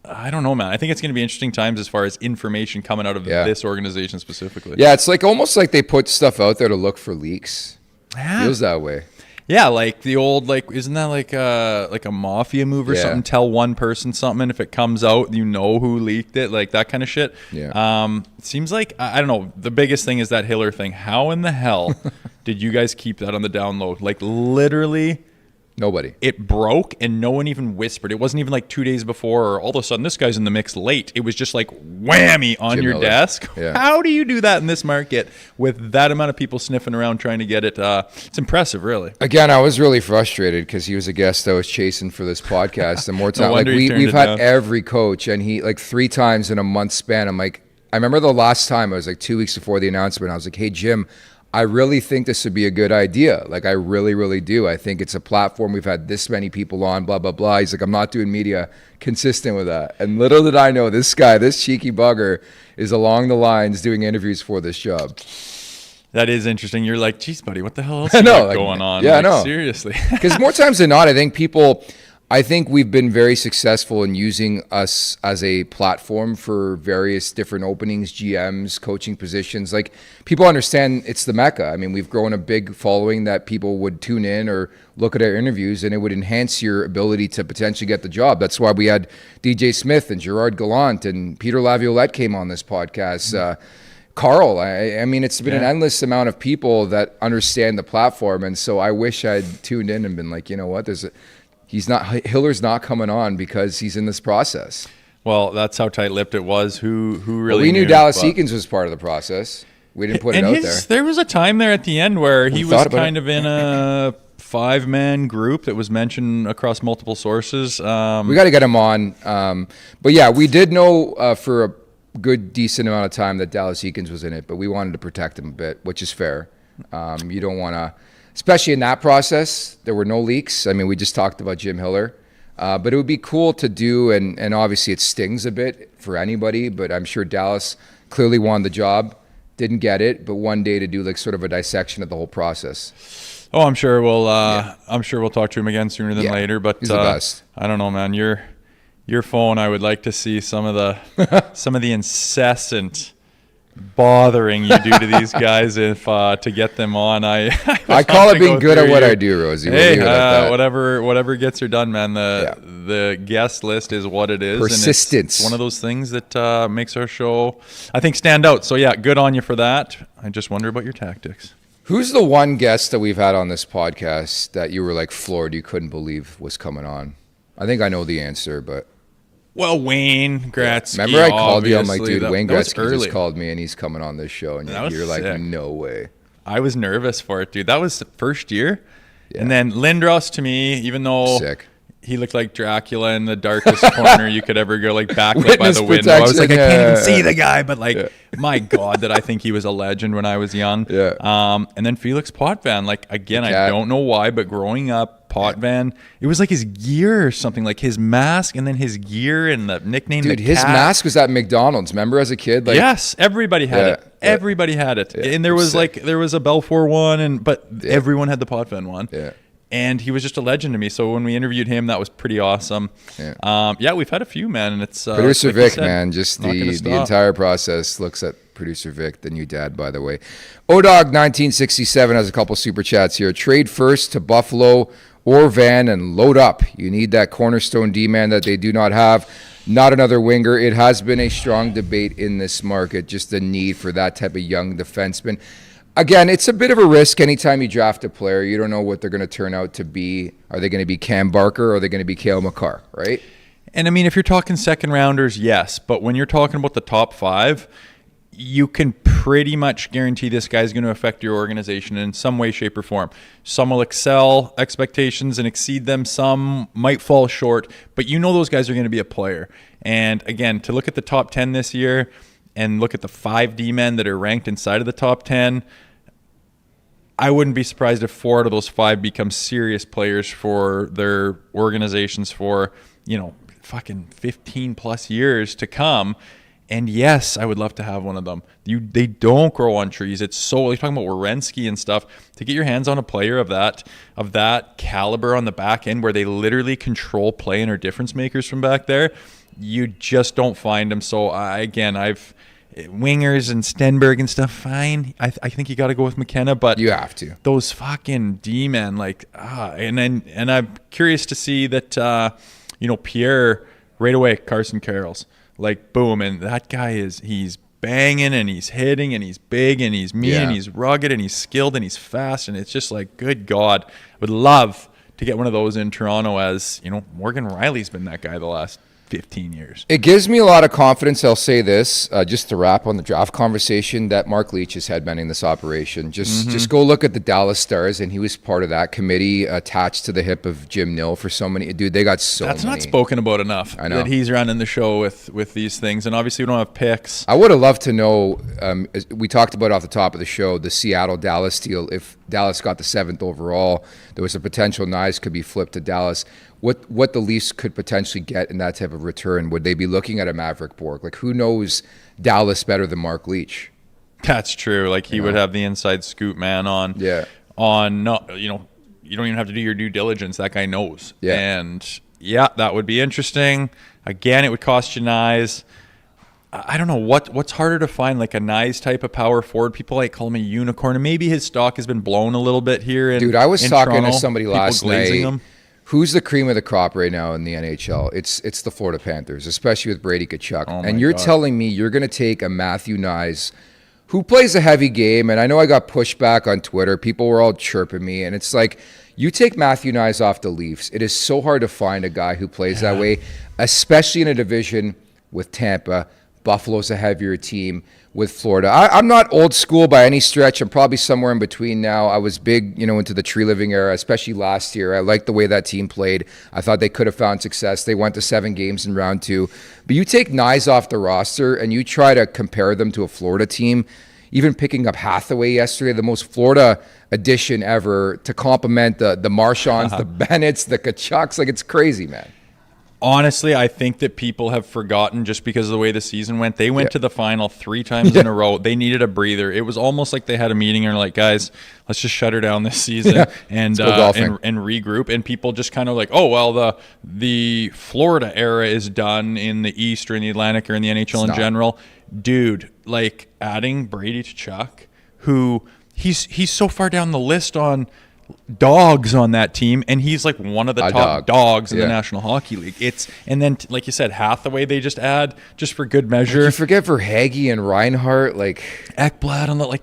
C: I don't know, man. I think it's going to be interesting times as far as information coming out of this organization specifically.
B: Yeah, it's like almost like they put stuff out there to look for leaks.
C: Yeah.
B: Feels that way.
C: Yeah, like the old, like, isn't that like a mafia move or something? Tell one person something, and if it comes out, you know who leaked it, like that kind of shit.
B: Yeah.
C: It seems like, I don't know, the biggest thing is that Hiller thing. How in the hell did you guys keep that on the down low? Like, literally...
B: Nobody.
C: It broke and no one even whispered. It wasn't even like 2 days before or all of a sudden this guy's in the mix late. It was just like whammy on
B: Jim
C: your
B: Miller.
C: desk.
B: Yeah.
C: How do you do that in this market with that amount of people sniffing around trying to get it? It's impressive, really.
B: Again, I was really frustrated because he was a guest I was chasing for this podcast. And more time,
C: No
B: like
C: wonder he turned
B: we've
C: it
B: had
C: down.
B: every coach, and he like 3 times in a month span. I'm like, I remember the last time I was like 2 weeks before the announcement. I was like, hey Jim, I really think this would be a good idea. Like, I really, really do. I think it's a platform. We've had this many people on, blah, blah, blah. He's like, I'm not doing media consistent with that. And little did I know, this guy, this cheeky bugger, is along the lines doing interviews for this job.
C: That is interesting. You're like, geez, buddy, what the hell else
B: I
C: is
B: know, like,
C: going on?
B: yeah,
C: Like,
B: I know.
C: Seriously.
B: Because more times than not, I think we've been very successful in using us as a platform for various different openings, GMs, coaching positions. Like, people understand it's the Mecca. I mean, we've grown a big following that people would tune in or look at our interviews, and it would enhance your ability to potentially get the job. That's why we had DJ Smith and Gerard Gallant and Peter Laviolette came on this podcast. Carl, I mean, it's been an endless amount of people that understand the platform. And so I wish I'd tuned in and been like, you know what, Hiller's not coming on because he's in this process.
C: Well, that's how tight-lipped it was. Who really
B: Well, we knew
C: knew,
B: Dallas
C: but-
B: Eakins was part of the process. We didn't put it out there.
C: There was a time there at the end where he was
B: thought about
C: kind of in a 5-man group that was mentioned across multiple sources.
B: We got to get him on. But yeah, we did know for a good, decent amount of time that Dallas Eakins was in it, but we wanted to protect him a bit, which is fair. You don't want to, especially in that process, there were no leaks. I mean, we just talked about Jim Hiller. But it would be cool to do, and obviously it stings a bit for anybody, but I'm sure Dallas clearly won the job, didn't get it, but one day to do like sort of a dissection of the whole process.
C: Oh, I'm sure we'll talk to him again sooner than later. But
B: he's the best.
C: I don't know, man. Your phone, I would like to see some of the incessant bothering you do to these guys if to get them on. I
B: call it being good at what I do, Rosie.
C: Hey, whatever gets her done, man. The guest list is what it is.
B: Persistence.
C: And it's one of those things that makes our show, I think, stand out. So yeah, good on you for that. I just wonder about your tactics.
B: Who's the one guest that we've had on this podcast that you were like floored, you couldn't believe was coming on? I think I know the answer, but...
C: Well, Wayne Gretzky.
B: Remember I called you? I'm like, dude, Wayne
C: that was
B: Gretzky
C: early.
B: just called me and he's coming on this show. And you're like,
C: sick.
B: no way.
C: I was nervous for it, dude. That was the first year. Yeah. And then Lindros, to me, even though he looked like Dracula in the darkest corner you could ever go, like backlit by the window. I was like, I can't even see the guy. But like, my God, that I think he was a legend when I was young.
B: Yeah.
C: And then Felix Potvin, like, again, I don't know why, but growing up, Potvin, it was like his gear or something, like his mask and then his gear and the nickname.
B: Dude, his mask was at McDonald's. Remember as a kid? Like,
C: yes, everybody had it. Everybody had it.
B: Yeah,
C: and there was a Belfour one, but everyone had the Potvin one.
B: Yeah.
C: And he was just a legend to me. So when we interviewed him, that was pretty awesome. Yeah, we've had a few, man. And it's
B: Producer
C: like
B: Vic,
C: said,
B: man. Just the entire process looks at Producer Vic, the new dad, by the way. ODog 1967 has a couple super chats here. Trade first to Buffalo or Van and load up. You need that cornerstone D-man that they do not have. Not another winger. It has been a strong debate in this market, just the need for that type of young defenseman. Again, it's a bit of a risk anytime you draft a player. You don't know what they're going to turn out to be. Are they going to be Cam Barker or are they going to be Cale Makar, right?
C: And I mean, if you're talking second rounders, yes. But when you're talking about the top 5, you can pretty much guarantee this guy's going to affect your organization in some way, shape, or form. Some will excel expectations and exceed them. Some might fall short. But you know those guys are going to be a player. And again, to look at the top 10 this year and look at the 5 D-men that are ranked inside of the top 10, I wouldn't be surprised if 4 out of those 5 become serious players for their organizations for, fucking 15 plus years to come. And yes, I would love to have one of them. They don't grow on trees. It's so, like talking about Werenski and stuff, to get your hands on a player of that caliber on the back end where they literally control play and are difference makers from back there, you just don't find them. So I've wingers and Stenberg and stuff, fine. I think you got to go with McKenna, but
B: you have to.
C: Those fucking D-men, and I'm curious to see that, Pierre, right away, Carson Carroll's, boom, and that guy he's banging and he's hitting and he's big and he's mean and he's rugged and he's skilled and he's fast, and it's just good God, I would love to get one of those in Toronto, as, Morgan Riley's been that guy the last 15 years.
B: It gives me a lot of confidence. I'll say this, just to wrap on the draft conversation, that Mark Leach is headmanning this operation. Just go look at the Dallas Stars, and he was part of that committee attached to the hip of Jim Nill for so many. Dude, they got so
C: That's
B: many.
C: not spoken about enough.
B: I know.
C: That he's running the show with these things, and obviously we don't have picks.
B: I would have loved to know, we talked about off the top of the show, the Seattle-Dallas deal. If Dallas got the 7th overall, there was a potential Nyes could be flipped to Dallas. What the Leafs could potentially get in that type of return? Would they be looking at a Maverick Bork? Who knows Dallas better than Mark Leach?
C: That's true. He would have the inside scoop, man, on.
B: Yeah.
C: On, no, you don't even have to do your due diligence. That guy knows.
B: Yeah.
C: And, that would be interesting. Again, it would cost you Nyes. I don't know what's harder to find, a Nyes type of power forward. People call him a unicorn, and maybe his stock has been blown a little bit here.
B: Dude, I was talking
C: Toronto.
B: to somebody last night.
C: Him.
B: Who's the cream of the crop right now in the NHL? It's the Florida Panthers, especially with Brady Tkachuk.
C: Oh
B: and you're telling me you're going to take a Matthew Nyes, who plays a heavy game, and I know I got pushback on Twitter. People were all chirping me, and it's you take Matthew Nyes off the Leafs. It is so hard to find a guy who plays that way, especially in a division with Tampa. Buffalo's a heavier team with Florida. I'm not old school by any stretch. I'm probably somewhere in between now. I was big, into the tree living era, especially last year. I liked the way that team played. I thought they could have found success. They went to 7 games in round 2. But you take Nyes off the roster and you try to compare them to a Florida team, even picking up Hathaway yesterday, the most Florida addition ever, to complement the Marchands, the Bennetts, the Tkachuks. It's crazy, man.
C: Honestly, I think that people have forgotten, just because of the way the season went. They went to the final 3 times in a row. They needed a breather. It was almost like they had a meeting and were like, guys, let's just shut her down this season and regroup. And people just kind of the Florida era is done in the East or in the Atlantic or in the NHL in general. Dude, adding Brady Tkachuk, who he's so far down the list on dogs on that team, and he's one of the top dogs in the National Hockey League. And then like you said, Hathaway they just add just for good measure.
B: You forget Verhaeghe and Reinhart,
C: Ekblad on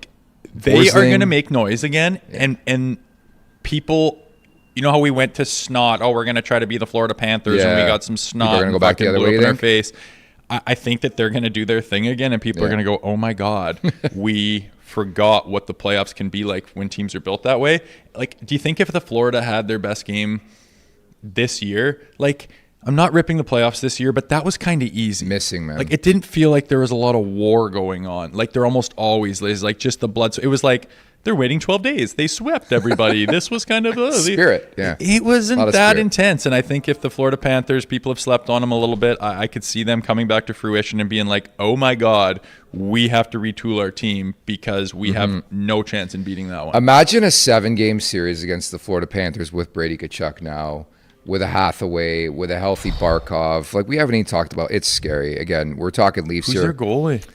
C: they are going to make noise again. And people, you know how we went to snot, we're going to try to be the Florida Panthers, and we got some snot
B: are going to go back the other way
C: in our face. I think that they're going to do their thing again, and people are going to go, oh my God, we forgot what the playoffs can be like when teams are built that way. Do you think if the Florida had their best game this year, I'm not ripping the playoffs this year, but that was kind of easy.
B: Missing, man.
C: It didn't feel like there was a lot of war going on. There almost always is, just the blood. It was they're waiting 12 days. They swept everybody. This was kind of
B: spirit. Yeah,
C: it wasn't that intense. And I think if the Florida Panthers, people have slept on them a little bit, I could see them coming back to fruition and being oh my God, we have to retool our team because we have no chance in beating that one.
B: Imagine a 7-game series against the Florida Panthers with Brady Tkachuk now, with a Hathaway, with a healthy Barkov. We haven't even talked about. It's scary. Again, we're talking Leafs
C: Who's
B: here.
C: Their goalie?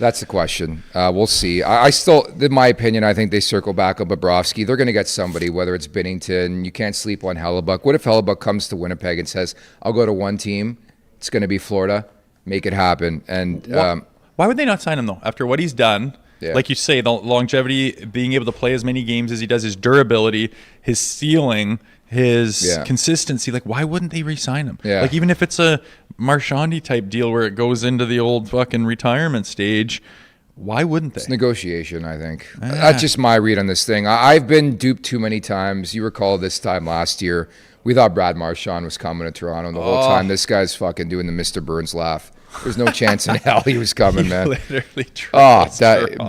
B: That's the question. We'll see. I still, in my opinion, I think they circle back on Bobrovsky. They're going to get somebody, whether it's Binnington. You can't sleep on Hellebuck. What if Hellebuck comes to Winnipeg and says, I'll go to one team. It's going to be Florida. Make it happen. And
C: why would they not sign him, though, after what he's done?
B: Yeah.
C: Like you say, the longevity, being able to play as many games as he does, his durability, his ceiling, his consistency. Why wouldn't they re-sign him?
B: Yeah.
C: Even if it's a Marchandy type deal where it goes into the old fucking retirement stage, why wouldn't they?
B: It's negotiation, I think. That's just my read on this thing. I've been duped too many times. You recall this time last year, we thought Brad Marchand was coming to Toronto the whole time. This guy's fucking doing the Mr. Burns laugh. There's no chance in hell he was coming, man.
C: Literally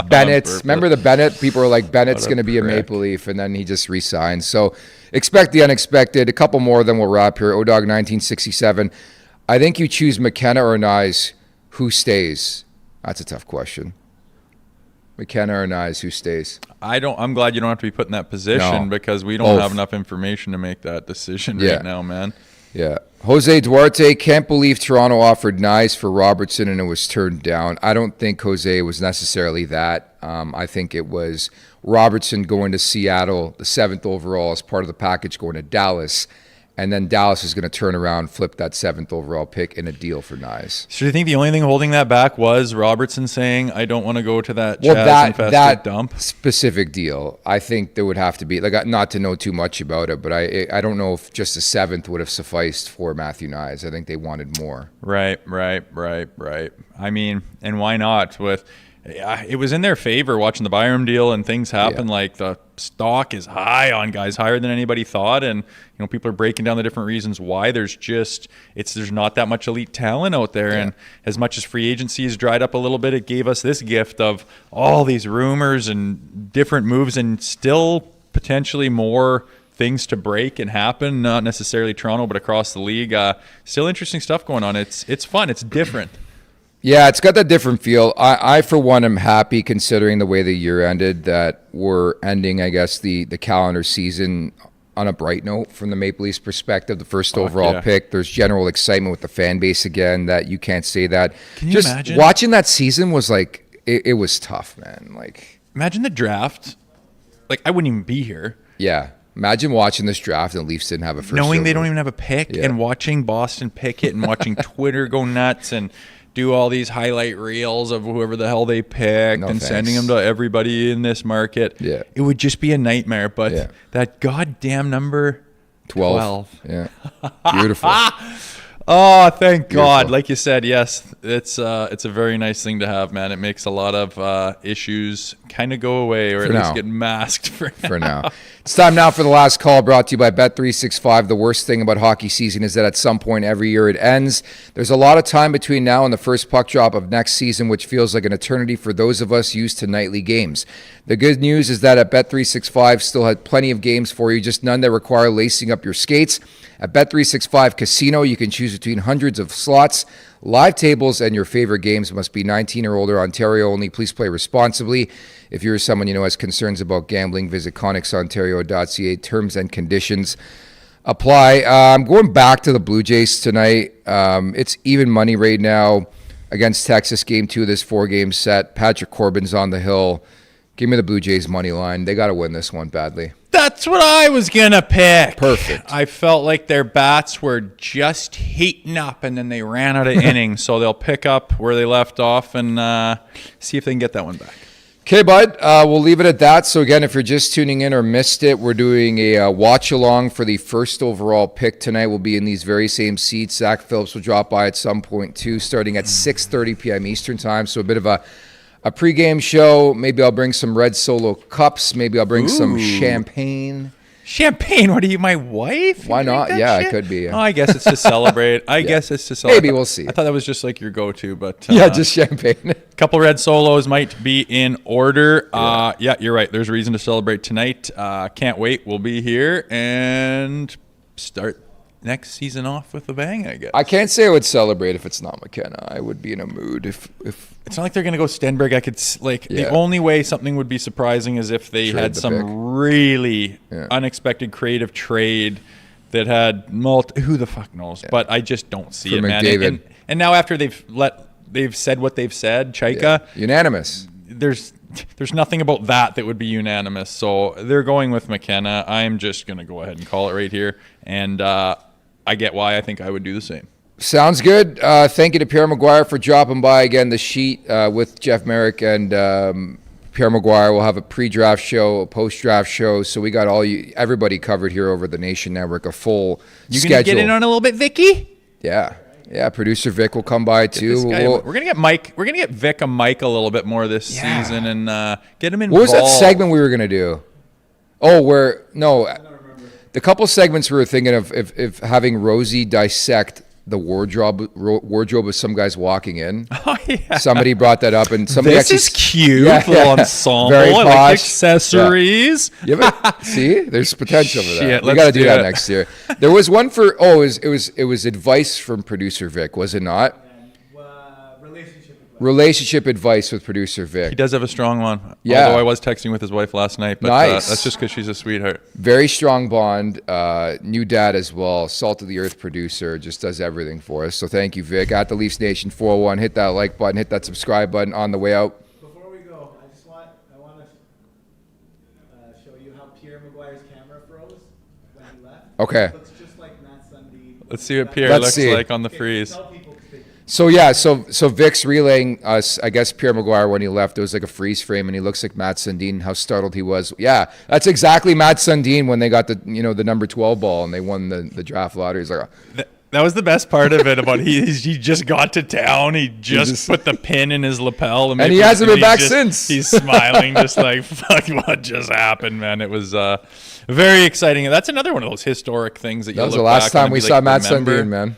B: Bennett. Remember the Bennett? People were like, Bennett's going to be a Maple Leaf, and then he just re-signed. So expect the unexpected. A couple more, then we'll wrap here. Odog 1967. I think you choose McKenna or Nyes. Who stays? That's a tough question. McKenna or Nyes, who stays?
C: I'm glad you don't have to be put in that position because we don't have enough information to make that decision right now, man.
B: Yeah. Jose Duarte, can't believe Toronto offered Nyes for Robertson and it was turned down. I don't think Jose was necessarily that. I think it was Robertson going to Seattle, the 7th overall as part of the package going to Dallas. And then Dallas is going to turn around, flip that 7th overall pick in a deal for Nyes.
C: So do you think the only thing holding that back was Robertson saying, I don't want to go to that Chaz-infested dump?
B: Specific deal, I think there would have to be, like, not to know too much about it, but I don't know if just the 7th would have sufficed for Matthew Nyes. I think they wanted more.
C: Right. I mean, and why not? It was in their favor watching the Byram deal and things happen. Like the stock is high on guys, higher than anybody thought, and people are breaking down the different reasons why. There's not that much elite talent out there, and as much as free agency has dried up a little bit, it gave us this gift of all these rumors and different moves, and still potentially more things to break and happen. Not necessarily Toronto, but across the league. Still interesting stuff going on. It's fun. It's different.
B: Yeah, it's got that different feel. I for one, am happy considering the way the year ended that we're ending, I guess, the calendar season on a bright note from the Maple Leafs perspective. The first overall pick. There's general excitement with the fan base again that you can't say that.
C: Can you imagine?
B: Watching that season was like, it was tough, man. Like,
C: imagine the draft. Like, I wouldn't even be here.
B: Yeah. Imagine watching this draft and the Leafs didn't have a first
C: knowing
B: overall.
C: They don't even have a pick and watching Boston pick it and watching Twitter go nuts and do all these highlight reels of whoever the hell they picked sending them to everybody in this market.
B: Yeah.
C: It would just be a nightmare. But that goddamn number 12.
B: Yeah. Beautiful.
C: Oh, thank God. Like you said, yes, it's a very nice thing to have, man. It makes a lot of issues kind of go away or at least get masked for now.
B: It's time now for the last call, brought to you by Bet365. The worst thing about hockey season is that at some point every year it ends. There's a lot of time between now and the first puck drop of next season, which feels like an eternity for those of us used to nightly games. The good news is that at Bet365 still had plenty of games for you, just none that require lacing up your skates. At Bet365 Casino, you can choose between hundreds of slots, live tables, and your favorite games. Must be 19 or older, Ontario only. Please play responsibly. If you're someone has concerns about gambling, visit connexontario.ca. Terms and conditions apply. I'm going back to the Blue Jays tonight. It's even money right now against Texas, game 2 of this 4-game set. Patrick Corbin's on the hill. Give me the Blue Jays money line. They got to win this one badly.
C: That's what I was going to pick.
B: Perfect.
C: I felt like their bats were just heating up, and then they ran out of innings, so they'll pick up where they left off and see if they can get that one back.
B: Okay, bud. We'll leave it at that. So, again, if you're just tuning in or missed it, we're doing a watch-along for the first overall pick tonight. We'll be in these very same seats. Zach Phillips will drop by at some point, too, starting at 6:30 p.m. Eastern Time. So a bit of a pregame show. Maybe I'll bring some red Solo cups. Maybe I'll bring some champagne.
C: Champagne? What are you, my wife?
B: Why not? Yeah, shit? I could be. Yeah.
C: Oh, I guess it's to celebrate. Guess it's to celebrate.
B: Maybe we'll see.
C: I thought that was just like your go-to, but
B: yeah, just champagne.
C: A couple red Solos might be in order. Yeah, you're right. There's a reason to celebrate tonight. Can't wait. We'll be here and start next season off with a bang, I guess.
B: I can't say I would celebrate if it's not McKenna. I would be in a mood if
C: it's not like they're going to go Stenberg. I could the only way something would be surprising is if they had some really unexpected creative trade that had who the fuck knows. Yeah. But I just don't see
B: for
C: it,
B: McDavid.
C: man. And now after they've said what they've said, Chayka,
B: unanimous.
C: There's nothing about that would be unanimous. So they're going with McKenna. I'm just going to go ahead and call it right here. And I get why I think I would do the same.
B: Sounds good. Thank you to Pierre McGuire for dropping by again. The sheet with Jeff Marek and Pierre McGuire will have a pre-draft show, a post-draft show. So we got everybody covered here over the Nation Network. A full schedule.
C: You gonna get in on a little bit, Vicky?
B: Yeah. Producer Vic will come by too.
C: We're gonna get Mike. We're gonna get Vic a mic a little bit more this season and get him involved.
B: What was that segment we were gonna do? The couple segments we were thinking of if having Rosie dissect the wardrobe of some guys walking in.
C: Oh, yeah.
B: Somebody brought that up, and somebody
C: This
B: actually
C: is cute.
B: Yeah,
C: Little
B: yeah.
C: ensemble.
B: Very
C: I like
B: posh.
C: accessories.
B: Yeah, but see, there's potential for that.
C: Shit,
B: We
C: let's
B: got to do
C: do
B: that
C: it.
B: next year. There was one for it was advice from producer Vic, was it not? Relationship advice with producer Vic.
C: He does have a strong one.
B: Yeah.
C: Although I was texting with his wife last night, but
B: Nice.
C: that's just because she's a sweetheart.
B: Very strong bond. New dad as well. Salt of the earth producer. Just does everything for us. So thank you, Vic. At the Leafs Nation 401. Hit that like button. Hit that subscribe button on the way out.
E: Before we go, I want to show you how Pierre McGuire's camera froze when he left.
B: Okay.
E: It looks just like Matt Sundin.
C: Let's see what Pierre
B: Let's
C: looks
B: see.
C: like on the freeze.
E: Tell people 'cause they-
B: So yeah, so Vic's relaying us. I guess Pierre McGuire when he left, it was like a freeze frame, and he looks like Matt Sundin. How startled he was. Yeah, that's exactly Matt Sundin when they got the the number 12 ball and they won the draft lottery. He's like,
C: That was the best part of it. About he just got to town. He just put the pin in his lapel,
B: And he hasn't been back since.
C: He's smiling, just like fuck. What just happened, man? It was very exciting. That's another one of those historic things that you.
B: that was
C: look
B: the last
C: back on
B: time
C: and
B: we
C: be
B: saw
C: like,
B: Matt
C: remember?
B: Sundin, man.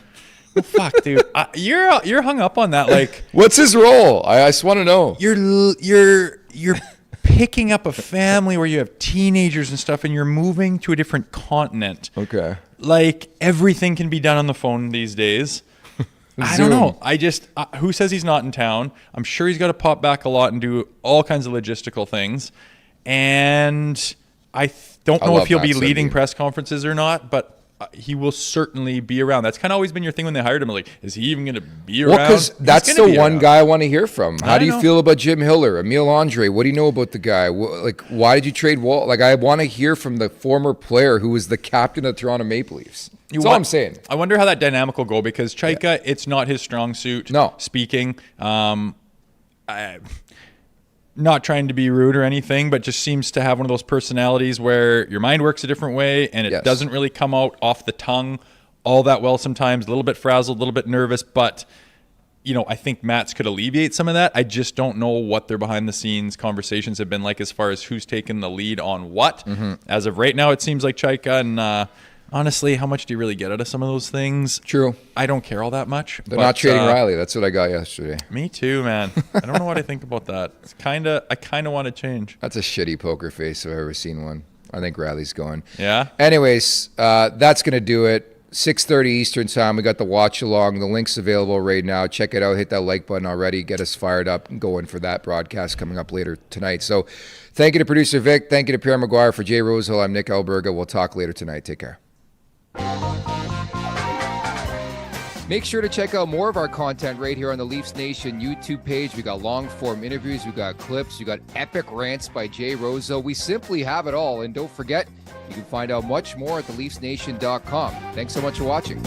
C: Fuck, dude, you're hung up on that. Like,
B: What's his role? I just want to know.
C: you're picking up a family where you have teenagers and stuff, and you're moving to a different continent.
B: Okay.
C: Like, everything can be done on the phone these days. I don't
B: Zoom.
C: know. I just who says he's not in town? I'm sure he's got to pop back a lot and do all kinds of logistical things. And I don't
B: I
C: know
B: love
C: if he'll
B: Matt
C: be leading
B: Sundin.
C: press conferences or not, but he will certainly be around. That's kind of always been your thing when they hired him. Like, is he even going to be around?
B: Well, because
C: He's
B: that's
C: gonna
B: the
C: be
B: one
C: around.
B: guy I want to hear from. How
C: I
B: do you
C: know.
B: feel about Jim Hiller, Emile Andre? What do you know about the guy? Like, why did you trade Walt? Like, I want to hear from the former player who was the captain of the Toronto Maple Leafs. That's all I'm saying.
C: I wonder how that dynamic will go because Chayka, it's not his strong suit.
B: No.
C: Speaking. Not trying to be rude or anything, but just seems to have one of those personalities where your mind works a different way and it
B: Yes.
C: doesn't really come out off the tongue all that well sometimes. A little bit frazzled, a little bit nervous, but I think Matt's could alleviate some of that. I just don't know what their behind the scenes conversations have been like as far as who's taken the lead on what.
B: Mm-hmm.
C: As of right now, it seems like Chayka, and honestly, how much do you really get out of some of those things?
B: True.
C: I don't care all that much.
B: They're not trading Riley. That's what I got yesterday.
C: Me too, man. I don't know what I think about that. I kind of want to change.
B: That's a shitty poker face if I've ever seen one. I think Riley's going.
C: Yeah?
B: Anyways, that's going to do it. 6:30 Eastern time. We got the watch along. The link's available right now. Check it out. Hit that like button already. Get us fired up and going for that broadcast coming up later tonight. So thank you to producer Vic. Thank you to Pierre McGuire. For Jay Rosehill, I'm Nick Alberga. We'll talk later tonight. Take care. Make sure to check out more of our content right here on the Leafs Nation YouTube page. We got long form interviews, we got clips, we got epic rants by Jay Rosehill. We simply have it all. And don't forget, you can find out much more at theleafsnation.com. Thanks so much for watching.